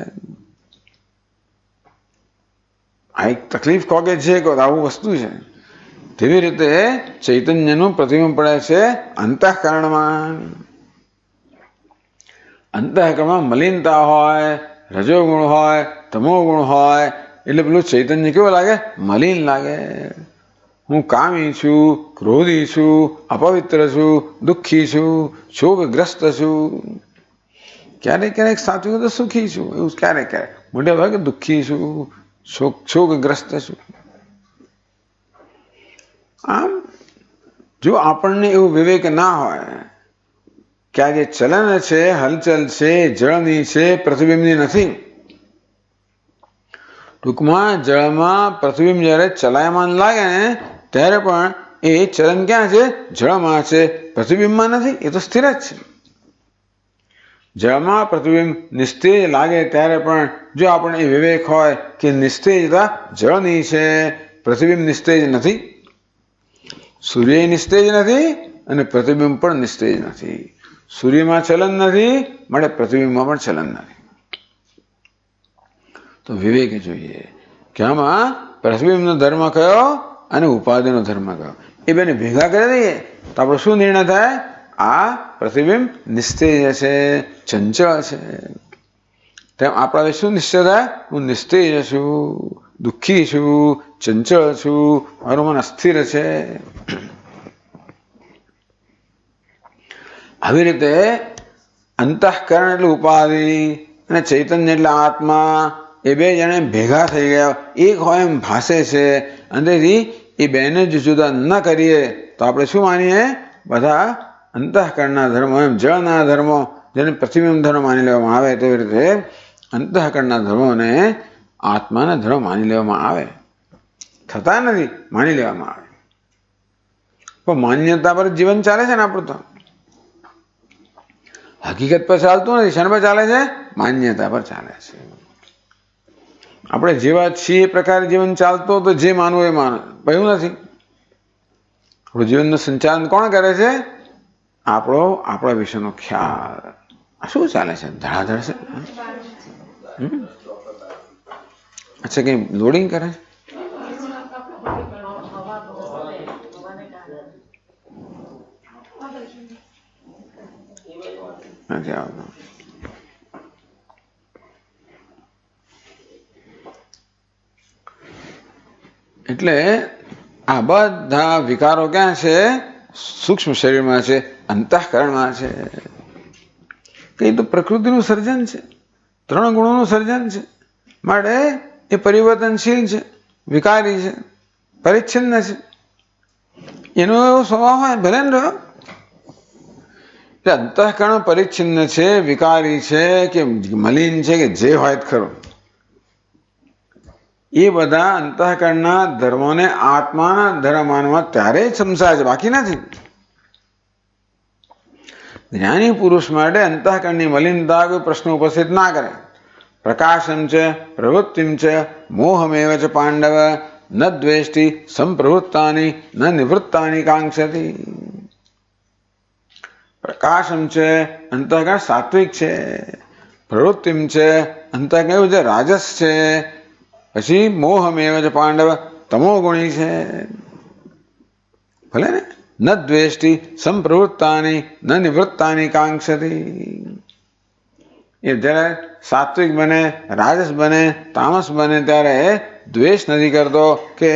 આ એક તકલીફ કોકે છે કે આવું વસ્તુ છે. તેવી રીતે ચૈતન્યનું પ્રતિબિંબ પડે છે અંતઃકરણમાં. અંતઃકરણમાં મલિનતા હોય, રજોગુણ હોય, તમોગુણ હોય એટલે પેલું ચૈતન્ય કેવું લાગે? મલિન લાગે. હું કામી છું, ક્રોધી છું, અપવિત્ર છું, દુઃખી છું, શોકગ્રસ્ત છું. ક્યારેક ક્યારેક સાચું તો સુખી છું, એવું ક્યારેક ક્યારેક. મોટે ભાગે દુઃખી છું, શોકગ્રસ્ત છું. આમ જો આપણને એવું વિવેક ના હોય કે આ જે ચલન છે, હલચલ છે, જળની છે, પ્રતિબિંબની નથી. ટૂંકમાં જળમાં પ્રતિબિંબ જ્યારે ચલાયમાન લાગે ને ત્યારે પણ એ ચલન ક્યાં છે? જળમાં છે, પ્રતિબિંબમાં નથી. એ તો સ્થિર જ છે. જળમાં પ્રતિબિંબ નિસ્તેજ લાગે ત્યારે પણ જો આપણે એ વિવેક હોય કે નિસ્તેજતા જળની છે, પ્રતિબિંબ નિસ્તેજ નથી. સૂર્ય નિસ્તેજ નથી અને પ્રતિબિંબ પણ નિસ્તેજ નથી. સૂર્યમાં ચલન નથી, માટે પ્રતિબિંબમાં પણ ચલન નથી. તો વિવેક જોઈએ કે આમાં પ્રતિબિંબનો ધર્મ કયો અને ઉપાધિનો ધર્મ કયો. એ બેને ભેગા કરી દઈએ તો આપણો શું નિર્ણય થાય? આ પ્રતિબિંબ નિસ્તેજ છે, ચંચળ છે. તેમ આપણા શું નિશ્ચય થાય? હું નિસ્તેજ છું, દુઃખી છું, ચંચળ છું, મારું મન અસ્થિર છે. આવી રીતે અંતઃકરણ એટલે ઉપાધિ અને ચૈતન્ય એટલે આત્મા એ બે જણે ભેગા થઈ ગયા એક હોય એમ ભાસે છે. અને એ બેને જ જુદા ન કરીએ તો આપણે શું માનીએ? બધા અંતઃકરણના ધર્મો, એમ જળના ધર્મો જેને પ્રતિબિંબ ધર્મ માની લેવામાં આવે તેવી રીતે અંતઃકરણના ધર્મોને આત્માના ધર્મ માની લેવામાં આવે. થતા નથી, માની લેવામાં આવે. પણ માન્યતા પર જીવન ચાલે છે ને આપણું. તો હકીકત પર ચાલતું નથી. શેના પર ચાલે છે? માન્યતા પર ચાલે છે. આપણે જેવા છીએ એ પ્રકારે જીવન ચાલતો તો જે માનવું એ માનો, એવું નથી. આપણું જીવનનું સંચાલન કોણ કરે છે? આપણા વિશેનો ખ્યાલ. શું ચાલે છે? ધડાધડ છે. અચ્છા, કઈ લોડિંગ કરે છે? નથી આવતું. એટલે આ બધા વિકારો ક્યાં છે? સૂક્ષ્મ શરીરમાં છે, અંતઃકરણમાં છે. કઈ તો પ્રકૃતિનું સર્જન છે, 3 ગુણોનું સર્જન છે. માટે એ પરિવર્તનશીલ છે, વિકારી છે, પરિચ્છિન્ન છે. એનો એવો સ્વભાવ હોય ભલે ને રહ્યો. એટલે અંતઃકરણ પરિચ્છિન્ન છે, વિકારી છે કે મલિન છે કે જે હોય ખરો, એ બધા અંતઃકરણના ધર્મોને આત્માના ધર્મ માનવા ત્યારે જ સમજાય છે, બાકી નથી. જ્ઞાની પુરુષ માટે અંતઃકરણની મલિનતા કોઈ પ્રશ્ન ઉપસ્થિત ના કરે. પ્રકાશમ છે, પ્રવૃત્તિમ છે, મોહમેવ ચ પાંડવ ન દ્વેષ્ટિ સંપ્રવૃત્તાની ન નિવૃત્તાની કાંક્ષતિ. પ્રકાશમ છે, અંતઃકરણ સાત્વિક છે. પ્રવૃત્તિમ છે, અંતઃકરણ જે રાજસ છે. પછી મોહમેવ ચ પાંડવ તમો ગુણી છે. ભલે ને ન દ્વેષ્ટિ સંપ્રવૃત્તાની ન નિવૃત્તાની કાંક્ષતિ. એ જ્યારે સાત્વિક બને, રાજસ બને, તામસ બને ત્યારે દ્વેષ નથી કરતો કે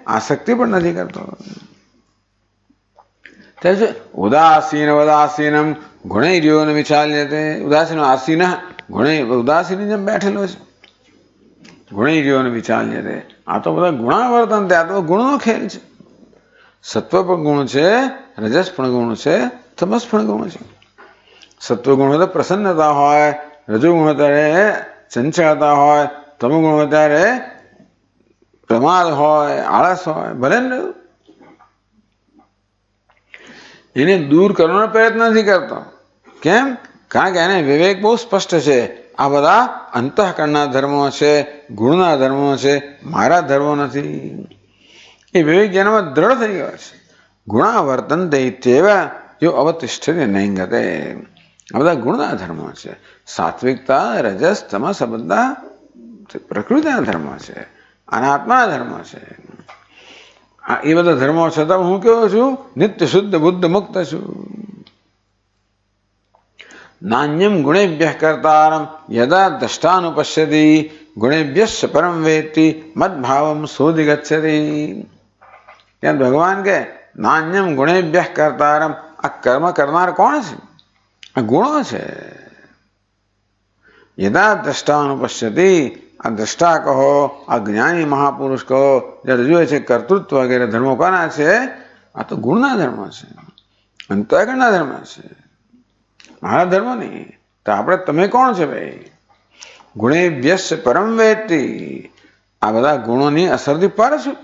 આસક્તિ પણ નથી કરતો. ઉદાસીન ઉદાસીનમ ગુણૈર્યોન વિચાલ્યતે. ઉદાસીન આસીન ગુણૈ, ઉદાસીન જેમ બેઠેલો છે. ગુણૈર્યોન વિચાલ્યતે. આ તો બધા ગુણાવર્તન, આ તો ગુણનો ખેલ છે. સત્વ પણ ગુણ છે, રજસ પણ ગુણ છે, તમસ પણ ગુણ છે. સત્વ ગુણ હોય તો પ્રસન્નતા હોય, રજુ ગુણ ત્યારે ચંચળતા હોય, તમો ગુણ ત્યારે પ્રમાદ હોય, આળસ હોય. ભલે ને એને દૂર કરવાનો પ્રયત્ન નથી કરતો. કેમ? કારણ કે એને વિવેક બહુ સ્પષ્ટ છે. આ બધા અંતઃકરણના ધર્મો છે, ગુણના ધર્મો છે, મારા ધર્મો નથી. એ વિવેક જેનામાં દ્રઢ થઈ ગયો છે. ગુણા વર્તનતે ઇત્યેવ યો અવતિષ્ઠતે નૈંગતે. આ બધા ગુણના ધર્મો છે. સાત્વિકતા, રજસ, તમસ આ બધા પ્રકૃતિના ધર્મો છે, અનાત્માના ધર્મો છે. એ બધા ધર્મો છતાં હું કેવો છું? નિત્ય શુદ્ધ બુદ્ધ મુક્ત છું. નાન્યમ ગુણેભ્ય કર્તારમ યદા દ્રષ્ટાનુપશ્યતિ ગુણેભ્યશ્ચ પરમ વેત્તિ મદભાવમ સોધિગચ્છતિ. ત્યાં ભગવાન કે નાન્યમ ગુણેભ્ય કર્તારમ. આ કર્મ કરનાર કોણ છે? આ ગુણો છે. યદા દ્રષ્ટાનુપશ્યતિ. આ દ્રષ્ટા કહો, આ જ્ઞાની મહાપુરુષ કહો, જ્યારે જુએ છે કર્તૃત્વ વગેરે ધર્મો કોના છે? આ તો ગુણના ધર્મો છે, અંતઃકરણના ધર્મ છે, મારા ધર્મ નહીં. તો આપણે તમે કોણ છે ભાઈ? ગુણેભ્યશ્ચ પરમ વેત્તિ. આ બધા ગુણોની અસરથી પર છું.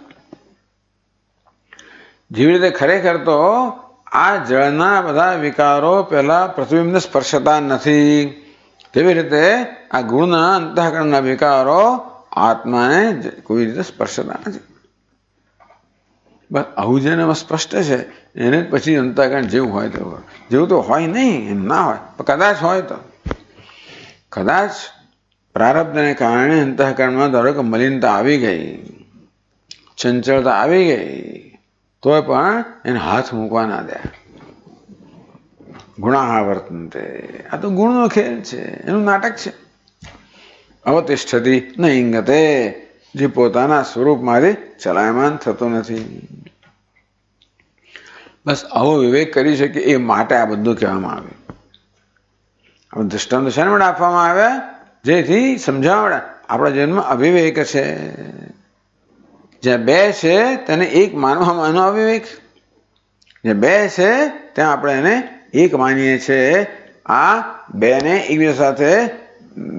જેવી રીતે ખરેખર તો આ જળના બધા વિકારો પહેલા પ્રતિબિંબને સ્પર્શતા નથી, તેવી રીતે આ ગુણના અંતઃકરણના વિકારો આત્માને કોઈ રીતે સ્પર્શતા નથી. બસ આવું જેને સ્પષ્ટ છે એને પછી અંતઃકરણ જેવું હોય તેવું. જેવું તો હોય નહીં, એમ ના હોય, પણ કદાચ હોય તો કદાચ પ્રારબ્ધને કારણે અંતઃકરણમાં ધારો કે મલિનતા આવી ગઈ, ચંચળતા આવી ગઈ, તોય પણ એને હાથ મૂકવા ના દે. ગુણાહ વર્તનતે. આ તો ગુણનો ખેલ છે, એનું નાટક છે. અવતિષ્ઠતિ ન ઇંગતે. જે પોતાના સ્વરૂપમાંથી ચલાયમાન થતો નથી. બસ આવો વિવેક કરી શકે એ માટે આ બધું કહેવામાં આવે. હવે દૃષ્ટાંત શેના માટે આપવામાં આવ્યા? જેથી સમજાવડે આપણા જીવનમાં અવિવેક છે. જ્યાં બે છે તેને એક માનવામાં એનો અવિવેક. જે બે છે ત્યાં આપણે એને એક માનીએ છીએ. આ બેને એકબીજા સાથે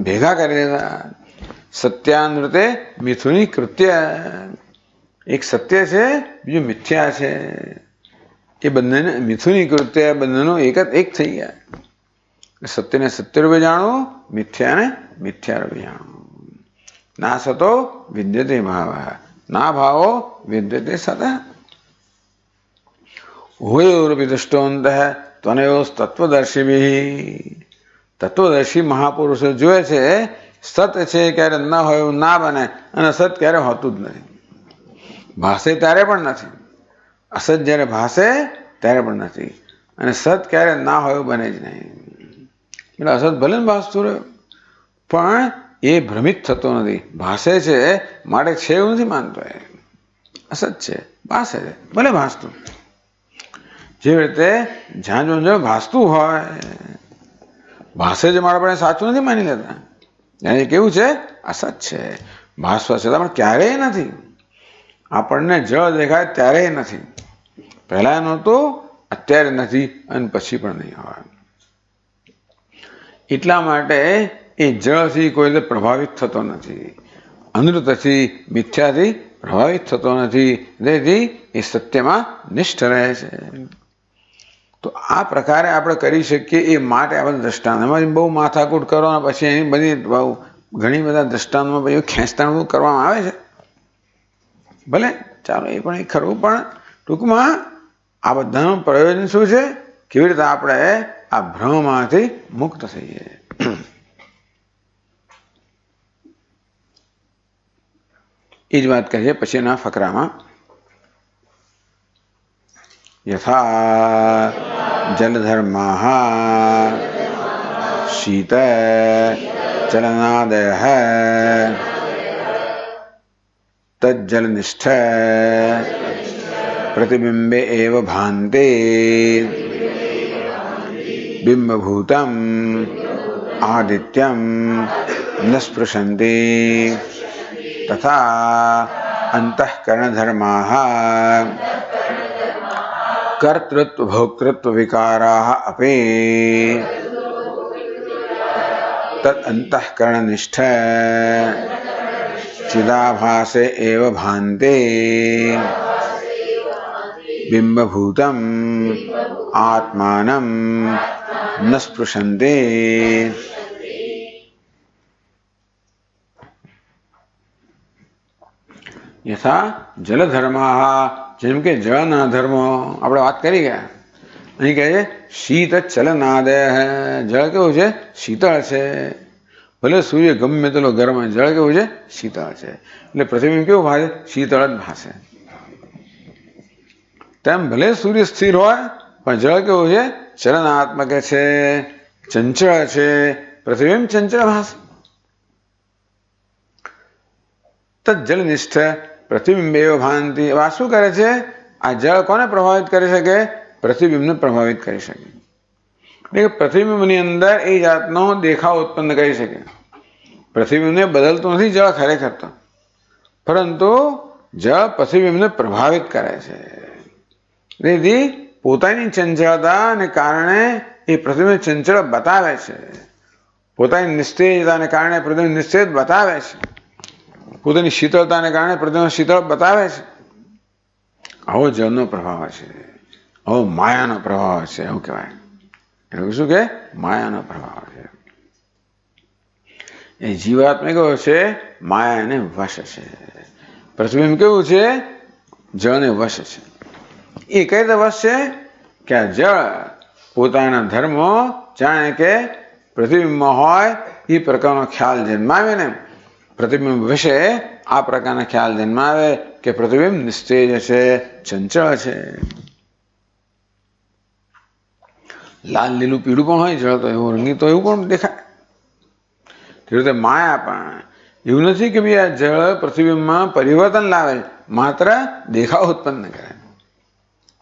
ભેગા કરી દેતા. સત્યાનૃતે મિથુની કૃત્ય. એક સત્ય છે, બીજું મિથ્યા છે. એ બંનેને મિથુની કૃત્ય બંનેનો એક થઈ ગયા. સત્યને સત્ય રૂપે જાણવું, મિથ્યાને મિથ્યા રૂપે જાણવું. ના સતો વિદ્યતે ભાવ, ના ભાવો વિદ્યતે સત. ઉભયોરપી દૃષ્ટોંત ત્વનયો તત્વદર્શી. તત્વદર્શી મહાપુરુષો જોયે છે સત છે ક્યારે ન હોય એવું ના બને, અને અસત ક્યારે હોતું જ નથી. ભાષે ત્યારે પણ નથી, અસત જ્યારે ભાષે ત્યારે પણ નથી, અને સત ક્યારે ના હોય એવું બને જ નહીં. એટલે અસત ભલે ને ભાસતું રહ્યું પણ એ ભ્રમિત થતો નથી. ભાષે છે માટે છે એવું નથી માનતો. એ અસત છે, ભાષે છે, ભલે ભાસતું. જેવી રીતે જ્યાં જો ભાસતું હોય, ભાષે જ મારા પણ સાચું નથી માની લેતા. એ કેવું છે? અસત છે, ભાષવા છતાં પણ ક્યારેય નથી. આપણને જળ દેખાય ત્યારે નથી, પહેલા નહોતું, અત્યારે નથી, અને પછી પણ નહીં હોય. એટલા માટે એ જળથી કોઈ રીતે પ્રભાવિત થતો નથી, અનૃતથી મિથ્યાથી પ્રભાવિત થતો નથી. તેથી એ સત્યમાં નિષ્ઠ રહે છે. તો આ પ્રકારે આપણે કરી શકીએ. એ માટે આ બધા દ્રષ્ટાંત એમાં બહુ માથાકૂટ કરો, પછી એની બધી બહુ ઘણી બધા દ્રષ્ટાંતમાં પછી ખેંચતાણ કરવામાં આવે છે. ભલે ચાલો એ પણ એ ખરું, પણ ટૂંકમાં આ બધાનું પ્રયોજન શું છે? કેવી રીતે આપણે આ ભ્રમમાંથી મુક્ત થઈએ. એ જ વાત કહીએ પછીના ફકરામાં. યથા જલધર્માઃ શીત ચલનાદયઃ તજ્જલનિષ્ઠ પ્રતિબિંબે એવ ભાન્તે બિંબભૂતમ આદિત્યમ ન સ્પૃશન્તિ તથા અંતઃકરણધર્માઃ કર્તૃત્વ ભોક્તૃત્વ વિકારાઃ અપી તદ અંતઃકરણનિષ્ઠ चिदाभासे एव भान्ते बिंबभूतम આત્માનમ ન સ્પૃશન્તે. યથા જલધર્મા, જેમ કે જળના ધર્મો આપણે વાત કરી ગયા. અહીં કહે છે શીત ચલનાદય. જળ કેવું છે? શીતળ છે. ભલે સૂર્ય ગમે તેટલો ગરમ હોય, જળ કેવું છે? શીતળ છે. એટલે પ્રતિબિંબ કેવું ભાસે? શીતળ જ ભાસે. તેમ ભલે સૂર્ય સ્થિર હોય પણ જળ કેવું છે? ચલનાત્મક છે, ચંચળ છે. પ્રતિબિંબ ચંચળ ભાસે. તજ્જલનિષ્ઠ પ્રતિબિંબેવ ભાંતિ. આ શું કરે છે? આ જળ કોને પ્રભાવિત કરી શકે? પ્રતિબિંબને પ્રભાવિત કરી શકે. એટલે પ્રતિબિંબની અંદર એ જાતનો દેખાવ ઉત્પન્ન કરી શકે. પ્રતિબિંબને બદલતું નથી જળ ખરેખર તો, પરંતુ જળ પ્રતિબિંબને પ્રભાવિત કરે છે. તેથી પોતાની ચંચળતાને કારણે એ પ્રતિબિંબ ચંચળ બતાવે છે. પોતાની નિસ્તેજતાને કારણે પ્રતિબિંબ નિસ્તેજ બતાવે છે. પોતાની શીતળતાને કારણે પ્રતિબિંબ શીતળ બતાવે છે. આવો જળનો પ્રભાવ છે, આવો માયાનો પ્રભાવ છે. એવું કહેવાય. એટલે શું કે માયાનો પ્રભાવ છે. એ જીવાત્મા કેવો છે? માયાને વશ છે. પ્રતિબિંબ કેવું છે? જળને વશ છે. એ કઈ રીતે વશ છે? કે આ જળ પોતાના ધર્મો જાણે કે પ્રતિબિંબમાં હોય એ પ્રકારનો ખ્યાલ જન્માવે ને, પ્રતિબિંબ વિશે આ પ્રકારના ખ્યાલ જન્માવે કે પ્રતિબિંબ નિસ્તેજ છે, ચંચળ છે. લાલ લીલું પીળું પણ હોય જળ તો, એવું રંગી તો એવું પણ દેખાય. તે રીતે માયા પણ એવું નથી કે ભાઈ આ જળ પ્રતિબિંબમાં પરિવર્તન લાવે, માત્ર દેખાવ ઉત્પન્ન કરે.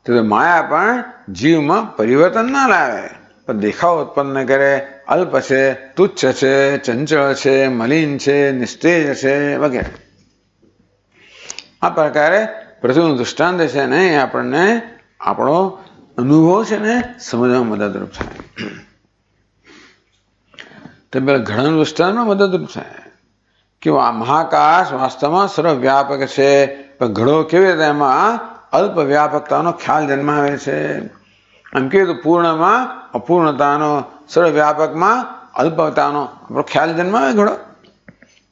તે માયા પણ જીવમાં પરિવર્તન ના લાવે, પણ દેખાવ ઉત્પન્ન કરે. અલ્પ છે, તુચ્છ છે, ચંચળ છે, મલિન છે, નિસ્તેજ છે વગેરે. આ પ્રકારે પ્રતિબિંબ દૃષ્ટાંત છે ને એ આપણને આપણો અનુભવ છે ને સમજવામાં મદદરૂપ થાય. તે પેલા ઘણા દૃષ્ટાંતમાં મદદરૂપ થાય કે આ મહાકાશ વાસ્તવમાં સર્વવ્યાપક છે, પણ ઘડો કેવી રીતે એમાં અલ્પ વ્યાપકતાનો ખ્યાલ જન્માવે છે. આમ કહીએ તો પૂર્ણમાં અપૂર્ણતાનો, સર્વવ્યાપકમાં અલ્પતાનો આપણો ખ્યાલ જન્માવે ઘડો.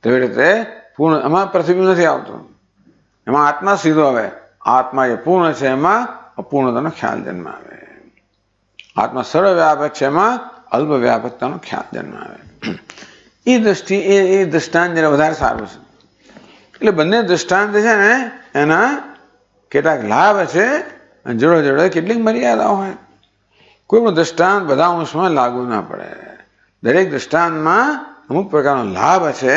તેવી રીતે પૂર્ણ એમાં પ્રતિબિંબ નથી આવતું, એમાં આત્મા સીધો આવે. આત્મા એ પૂર્ણ છે, એમાં અપૂર્ણતાનો ખ્યાલ જન્માવે. આત્મા સર્વવ્યાપક છે, એમાં અલ્પ વ્યાપકતાનો ખ્યાલ જન્માવે. એ દ્રષ્ટિ એ દ્રષ્ટાંત જરા વધારે સારું છે. એટલે બંને દ્રષ્ટાંત છે ને એના કેટલાક લાભ છે અને જોડે જોડે કેટલીક મર્યાદાઓ હોય. કોઈ પણ દ્રષ્ટાંત બધા અંશમાં લાગુ ના પડે. દરેક દ્રષ્ટાંતમાં અમુક પ્રકારનો લાભ છે.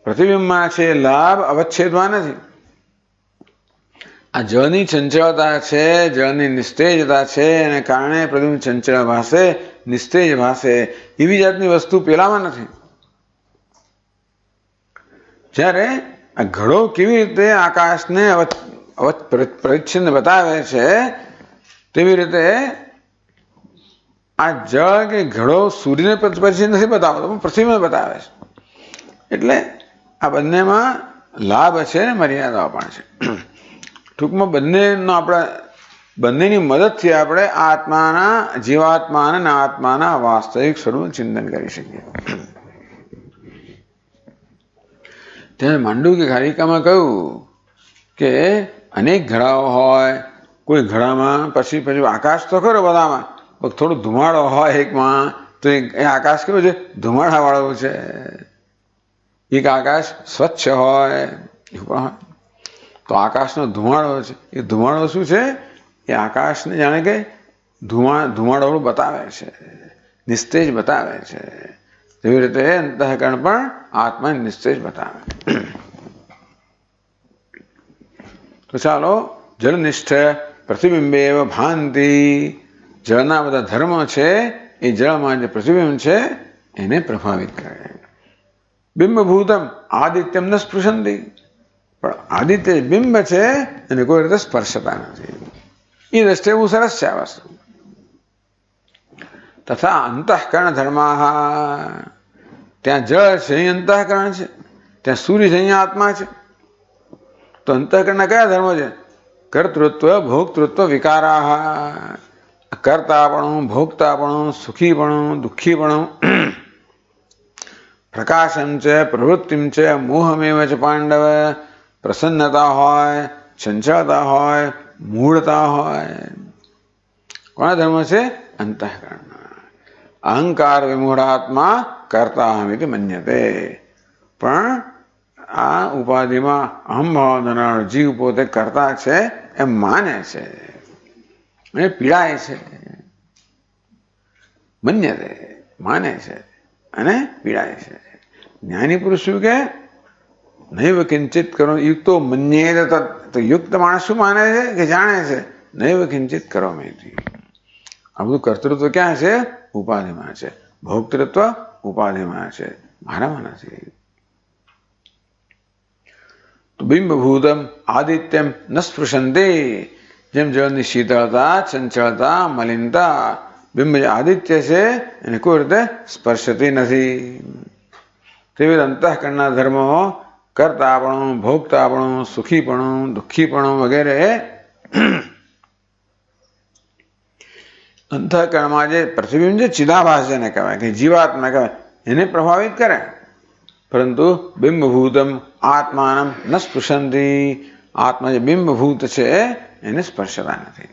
પ્રતિબિંબમાં છે લાભ અવચ્છેદમાં નથી. આ જળની ચંચળતા છે, જળની નિસ્તેજતા છે, એને કારણે પ્રતિબિંબ ચંચળ ભાસે, નિસ્તેજ ભાસે. એવી જાતની વસ્તુ પેલામાં નથી. જ્યારે આ ઘડો કેવી રીતે આકાશને પરિચ્છિન્ન બતાવે છે, તેવી રીતે આ જળ કે ઘડો સૂર્યને પરિચ્છિન્ન નથી બતાવતો, પણ પૃથ્વીને બતાવે છે. એટલે આ બંનેમાં લાભ છે ને મર્યાદાઓ પણ છે. ટૂંકમાં બંનેની મદદથી આપણે આત્માના, જીવાત્માના અને આત્માના વાસ્તવિક સ્વરૂપનું ચિંતન કરી શકીએ. ત્યારે માંડુક્ય કારિકામાં કહ્યું કે અનેક ઘડાઓ હોય, કોઈ ઘડામાં પછી આકાશ તો ખરો બધામાં, થોડો ધુમાડો હોય એકમાં, તો એ આકાશ કેવું છે? ધુમાડા વાળું છે. એક આકાશ સ્વચ્છ હોય એવું પણ હોય. તો આકાશનો ધુમાડો છે, એ ધુમાડો શું છે? એ આકાશને જાણે કે ધુમાડો બતાવે છે, નિસ્તેજ બતાવે છે. તેવી રીતે અંતઃકરણ પણ આત્માને નિસ્તેજ બતાવે. તો ચાલો, જળનિષ્ઠ પ્રતિબિંબેવ ભાંતિ. જળના બધા ધર્મો છે એ જળમાં જે પ્રતિબિંબ છે એને પ્રભાવિત કરે. બિંબભૂતમ આદિત્યમ ન સ્પૃશંતિ. પણ આદિત્ય બિંબ છે એને કોઈ રીતે સ્પર્શતા નથી. એ દ્રષ્ટિએ બહુ સરસ છે આ વસ્તુ. તથા અંતઃકરણ ધર્મા. ત્યાં જળ છે, અહીં અંતઃકરણ છે. ત્યાં સૂર્ય છે, અહીંયા આત્મા છે. તો અંતઃકરણના કયા ધર્મો છે? કર્તૃત્વ, ભોક્તૃત્વ, વિકારા. કર્તાપણું, ભોગતાપણું, સુખીપણું, દુઃખીપણું, પ્રકાશમ છે, પ્રવૃત્તિમ છે, મોહમેવ છે પાંડવ, પ્રસન્નતા હોય, ચંચળતા હોય, મૂળતા હોય. કોના ધર્મ છે? અંતઃકરણ. અહંકાર વિમૂઢાત્મા કર્તાહમિતિ મન્યતે. પણ આ ઉપાધિમાં અહંભાવ ધરાવનાર જીવ પોતે કરતા છે એમ માને છે, એ પીડાય છે. મન્યતે માને છે અને પીડાય છે. જ્ઞાની પુરુષ શું કે નૈવ કિંચિત કરો યુક્તો મન્યેત. તો યુક્ત માણસ શું માને છે કે જાણે છે? નૈવ કિંચિત કરો મેથી. આ બધું કર્તૃત્વ ક્યાં છે? ઉપાધિમાં છે. ભોક્તૃત્વ ઉપાધિમાં છે, મારામાં નથી. તો બિંબભૂતમ આદિત્યમ ન સ્પૃશંતે. જેમ જળની શીતળતા, ચંચળતા, મલિનતા, બિંબ આદિત્ય છે એને કોઈ રીતે સ્પર્શતી નથી. તેવી અંતઃકરણના ધર્મો કર્તાપણું, ભોગતાપણું, સુખીપણું, દુઃખીપણું વગેરે અંતઃકરણમાં જે પ્રતિબિંબ છે, ચિદાભાસ જેને કહેવાય કે જીવાત્મા કહેવાય, એને પ્રભાવિત કરે. પરંતુ બિંબભૂતમ આત્માનમ ન સ્પૃશંતી. આત્મા જે બિંબભૂત છે એને સ્પર્શતા નથી.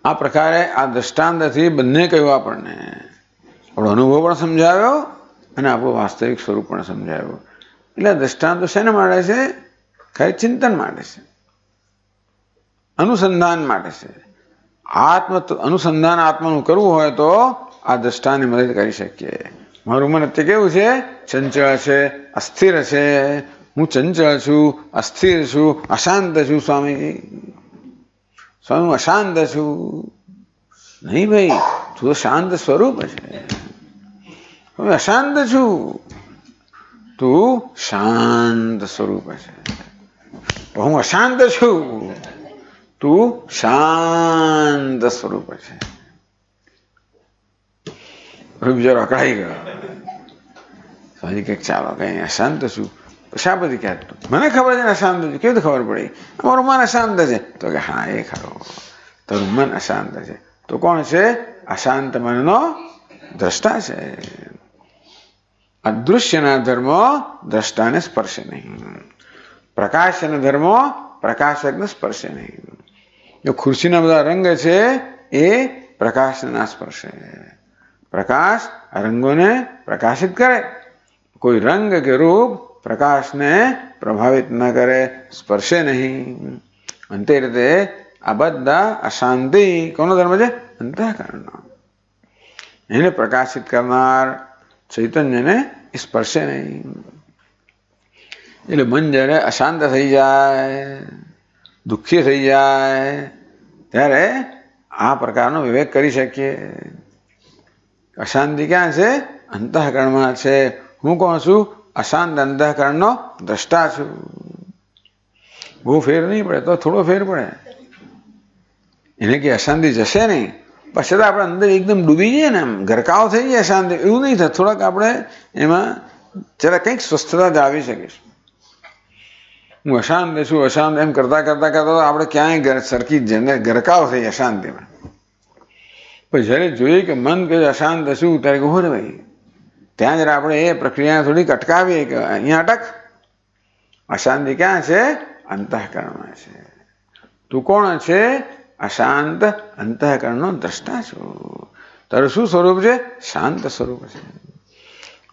આ પ્રકારે આ દ્રષ્ટાંતથી બંને કહ્યું આપણને. આપણો અનુભવ પણ સમજાવ્યો અને આપણું વાસ્તવિક સ્વરૂપ પણ સમજાવ્યું. એટલે દ્રષ્ટાંતો શેને માટે છે? ખાલી ચિંતન માટે છે, અનુસંધાન માટે છે. અનુસંધાન આત્માનું કરવું હોય તો આ દ્રષ્ટાંતની મદદ કરી શકીએ. મારું મન અત્યારે કેવું છે? ચંચળ છે, અસ્થિર છે. હું ચંચળ છું, અસ્થિર છું, અશાંત છું. સ્વામી હું અશાંત છું. નહીં ભાઈ, તું તો શાંત સ્વરૂપ છે. હું અશાંત છું, તું શાંત સ્વરૂપ છે. હું અશાંત છું, તું શાંત સ્વરૂપ છે. બીજો અકળાઈ ગયો. સ્વામી કે ચાલો કઈ અશાંત છું. શા બધી કહેતું? મને ખબર છે ને અશાંત છું. કેવી ખબર પડી? અમારું મન અશાંત છે. તો કે હા એ ખરો, તારું મન અશાંત છે. તો કોણ છે? અશાંત મનનો દ્રષ્ટા છે. અદૃશ્યના ધર્મો દ્રષ્ટાને સ્પર્શે નહીં. પ્રકાશના ધર્મો પ્રકાશકને સ્પર્શે નહીં. જો ખુરશીના બધા રંગ છે એ પ્રકાશના સ્પર્શે. પ્રકાશ રંગોને પ્રકાશિત કરે. કોઈ રંગ કે રૂપ પ્રકાશને પ્રભાવિત ન કરે, સ્પર્શે નહીં. અંતે રીતે આ બધા અશાંતિ કોનો ધર્મ છે? અંતઃકરણનો. એને પ્રકાશિત કરનાર ચૈતન્યને સ્પર્શે નહીં. એટલે મન જ્યારે અશાંત થઈ જાય, દુઃખી થઈ જાય, ત્યારે આ પ્રકારનો વિવેક કરી શકીએ. અશાંતિ ક્યાં છે? અંતઃકરણમાં છે. હું કોણ છું? અશાંત અંતઃકરણનો દ્રષ્ટા છું. બહુ ફેર નહીં પડે, તો થોડો ફેર પડે. એને કે અશાંતિ જશે નહીં, પછી આપણે અંદર એકદમ ડૂબી જઈએ ને, એમ ગરકાવ થઈ જાય અશાંતિ, એવું નહીં થાય. થોડાક આપણે એમાં જરા કંઈક સ્વસ્થતા જાળવી શકીશું. હું અશાંત છું, અશાંત એમ કરતા કરતા કરતા આપણે ક્યાંય સરખી જઈને ગરકાવ થઈ અશાંતિમાં. પછી જ્યારે જોઈએ કે મન કે અશાંત છું, ત્યારે કહું ને ભાઈ, ત્યાં જરા આપણે એ પ્રક્રિયા થોડીક અટકાવીએ કે અહીંયા અટક. અશાંતિ ક્યાં છે? અંતઃકરણમાં છે. તું કોણ છે? અશાંત અંતઃકરણનો દ્રષ્ટા છું. તારું શું સ્વરૂપ છે? શાંત સ્વરૂપ છે.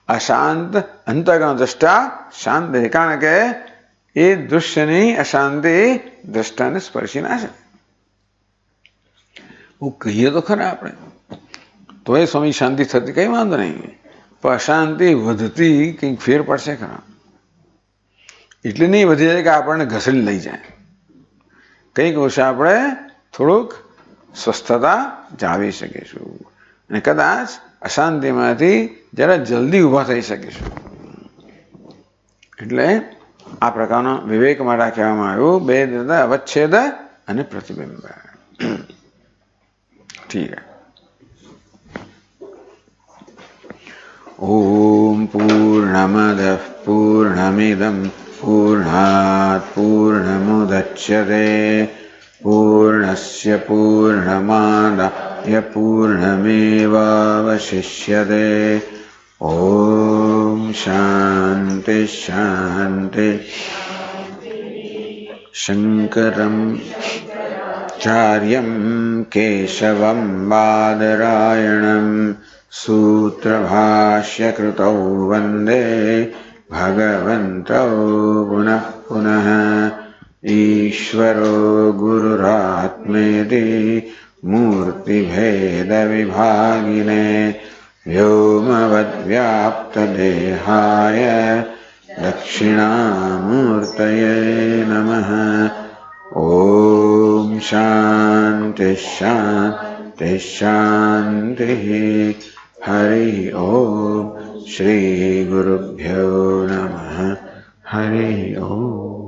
અશાંત અંતઃકરણ દ્રષ્ટા શાંત છે. કારણ કે એ દૃશ્યની અશાંતિ દ્રષ્ટાને સ્પર્શી ના છે. હું કહીએ તો ખરા આપણે, તો એ સ્વામી શાંતિ થતી કઈ વાંધો નહીં, પણ અશાંતિ વધતી કંઈક ફેર પડશે ખરા. એટલે નહીં વધી જાય કે આપણને ઘસડી લઈ જાય. કંઈક ઓછા આપણે થોડુંક સ્વસ્થતા જાળવી શકીશું અને કદાચ અશાંતિમાંથી જરા જલ્દી ઊભા થઈ શકીશું. એટલે આ પ્રકારનો વિવેક માટે કહેવામાં આવ્યું. બે અવચ્છેદ અને પ્રતિબિંબ. ઠીક. ઓમ પૂર્ણમદ પૂર્ણમિદમ પૂર્ણાત પૂર્ણમુદચ્યતે पूर्णस्य पूर्णमादाय पूर्णमेवावशिष्यते। ॐ शान्ति शान्ति। शङ्करं चार्यं केशवं बादरायणं सूत्रभाष्यकृतौ वन्दे भगवन्तौ पुनः पुनः। ईश्वरो गुरुरात्मेति मूर्तिभेदविभागिने व्योमवद्व्याप्तदेहाय दक्षिणामूर्तये नमः। ॐ शान्ति शान्ति शान्तिः। हरि ओम। श्री गुरुभ्यो नमः। हरि ओम।